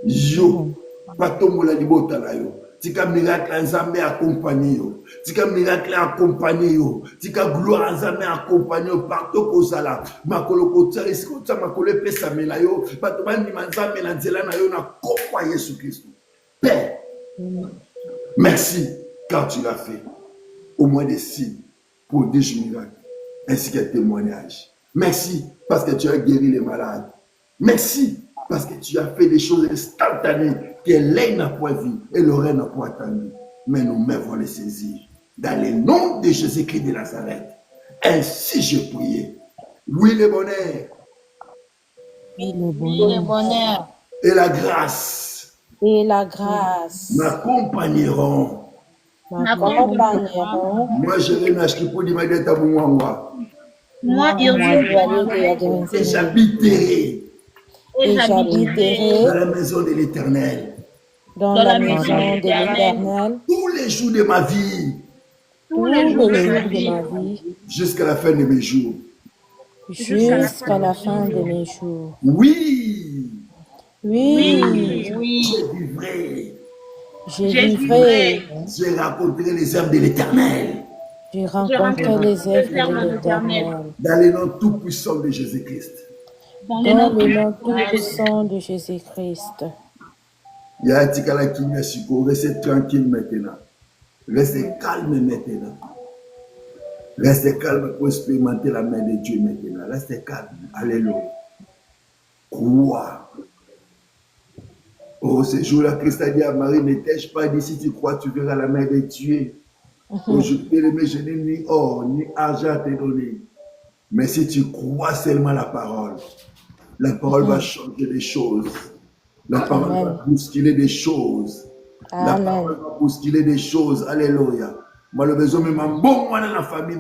Yo patombola libota na yo. Tika miracle nzambe accompagné yo. Tika miracle accompagné yo. Tika gloire nzambe accompagné yo partout kozala. Makolo kotsa isikotsa makolo pesa mela yo. Bato bandi nzambe na nzela na yo na komba Yesu Kristo. Père, merci car tu l'as fait. Au moins des signes pour des miracles ainsi que témoignages. Merci parce que tu as guéri les malades. Merci parce que tu as fait des choses instantanées que l'œil n'a pas vu et l'oreille n'a pas entendu. Mais nos mains vont les saisir. Dans le nom de Jésus-Christ de Nazareth. Ainsi je priais. Oui, le bonheur. Oui, le bonheur. Et la grâce. Et la grâce. M'accompagneront. m'accompagneront. Moi, je vais m'acheter pour l'immédiat à moi. Moi, Moi, Uriel, Et j'habiterai et j'habiterai dans la maison de l'Éternel dans la maison de l'Éternel tous les jours de ma vie tous les jours de ma vie, jusqu'à la fin de mes jours. jusqu'à la fin de mes jours. Oui, Oui, je vivrai. je vivrai, Je raconterai les œuvres de l'Éternel je rencontrerai les œuvres de l'Éternel dans le nom tout-puissant de Jésus-Christ. dans le nom tout-puissant de Jésus-Christ. Yatikala Kinyashiko, restez tranquille maintenant. Restez calme maintenant. Restez calme pour expérimenter la main de Dieu maintenant. Restez calme. Alléluia. Crois. Oh, ce jour-là, Christ a dit à Marie, ne t'ai-je pas dit, si tu crois, tu verras la main de Dieu. Aujourd'hui, je n'ai ni or, ni argent à te donner. Mais si tu crois seulement la parole va changer les choses. La parole va bousculer des choses. La parole va bousculer des choses. Alléluia. Moi, le besoin même un bon mois dans la famille.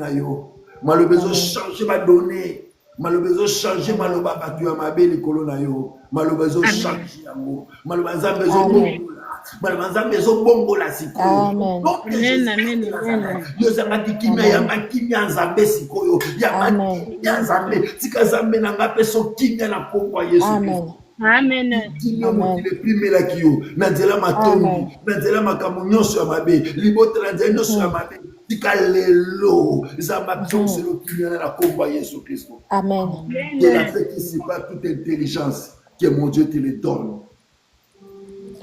Moi, le besoin changer ma donnée. Moi, le besoin changer ma loba battu à ma belle colonne. Moi, le besoin changer amour. Moi, le besoin bongo. Moi, le besoin bongo la siko. Amen. Yo zangaki kimia yamba kimia nzambe sikoyo. Yamba kimia nzambe. Tika nzambe nanga peso kimia na kongo Yesu. Amen. Amen. Kimia mokile pimela kiyo. Nanzela matondi. Nanzela makamu nyonso ya mabe. Libote nanzela nyonso ya mabe. Tika lelo. Zamba pionse lo kimia na kongo Yesu Christo. Amen. De la fait que c'est pas toute intelligence que mon Dieu te le donne.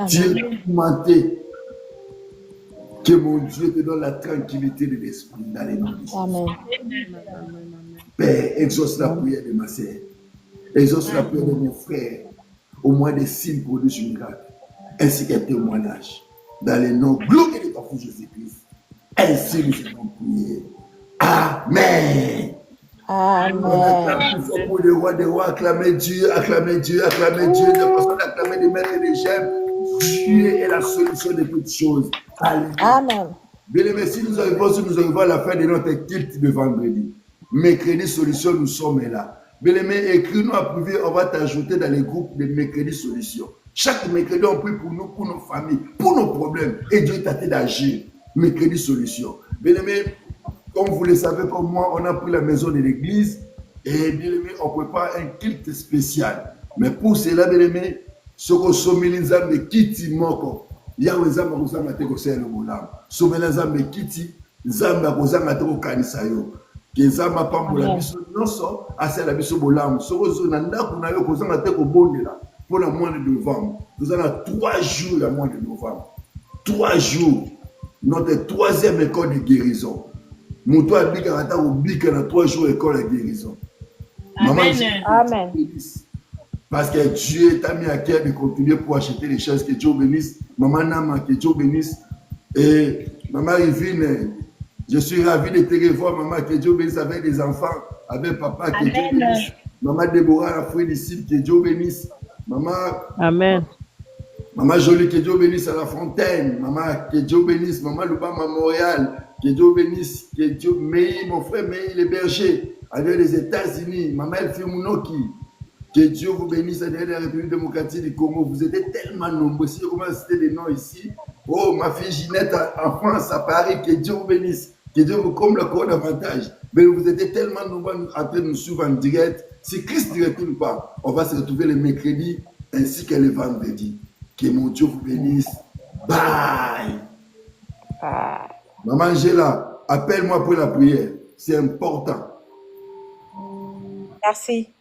Tu es documenté. Que mon Dieu te donne la tranquillité de l'esprit dans les noms de Jésus. Amen. Père, exauce la prière de ma sœur. Exauce la prière de mon frère. Au moins des signes produits sur miracle. Ainsi qu'un témoignage. Dans les noms glorieux de ton Fils Jésus-Christ. Ainsi nous avons prié. Amen. Amen. Pour le roi des rois, acclamez Dieu, acclamez Dieu, acclamez Dieu. De façon d'acclamer des maîtres et des gemmes. Dieu est la solution de toutes choses. Alléluia. Amen. Bien-aimés, si nous arrivons à la fin de notre culte de vendredi, mercredi solution, nous sommes là. Bien-aimés, écris-nous à priver, on va t'ajouter dans les groupes de mercredi solution. Chaque mercredi, on prie pour nous, pour nos familles, pour nos problèmes. Et Dieu t'a d'agir. Mercredi solution. Bien-aimés, comme vous le savez, comme moi, on a pris la maison de l'église. Et bien-aimés, on prépare un culte spécial. Mais pour cela, bien-aimés, ce que sommes nzambe kiti moko yawe nzambe kozanga te kosala bolamu somela nzambe kiti nzambe akozanga te kokanisa yo ke nzambe apambola biso nyonso asala biso bolamu soko zo na ndako na yo kozanga te kobondela mpona mois de novembre toza na 3 jours ya mois de novembre 3 jours notre 3e école de guérison moto abikaka ta kobika na 3 jours école de guérison. Amen. Amen. Parce que Dieu t'a mis à cœur de continuer pour acheter les choses. Que Dieu bénisse. Maman Nama, que Dieu bénisse. Et maman Yvine, je suis ravi de te revoir, maman. Que Dieu bénisse avec des enfants, avec papa. Que Dieu bénisse. Maman Déborah, la fouille d'ici, que Dieu bénisse. Maman. Amen. Maman Jolie, que Dieu bénisse à la fontaine. Maman, que Dieu bénisse. Maman Lubama Montréal, que Dieu bénisse. Que Dieu Meï, mon frère Meï, les bergers, avec les États-Unis. Maman Elfie Mounoki. Que Dieu vous bénisse à la République démocratique du Congo. Vous êtes tellement nombreux. Si je commence à citer des noms ici. Oh, ma fille Ginette en France, à Paris. Que Dieu vous bénisse. Que Dieu vous comble encore davantage. Mais vous êtes tellement nombreux en train de nous suivre en direct. Si Christ ne retourne pas, on va se retrouver le mercredi ainsi que le vendredi. Que mon Dieu vous bénisse. Bye. Bye. Maman Angela, appelle-moi pour la prière. C'est important. Merci.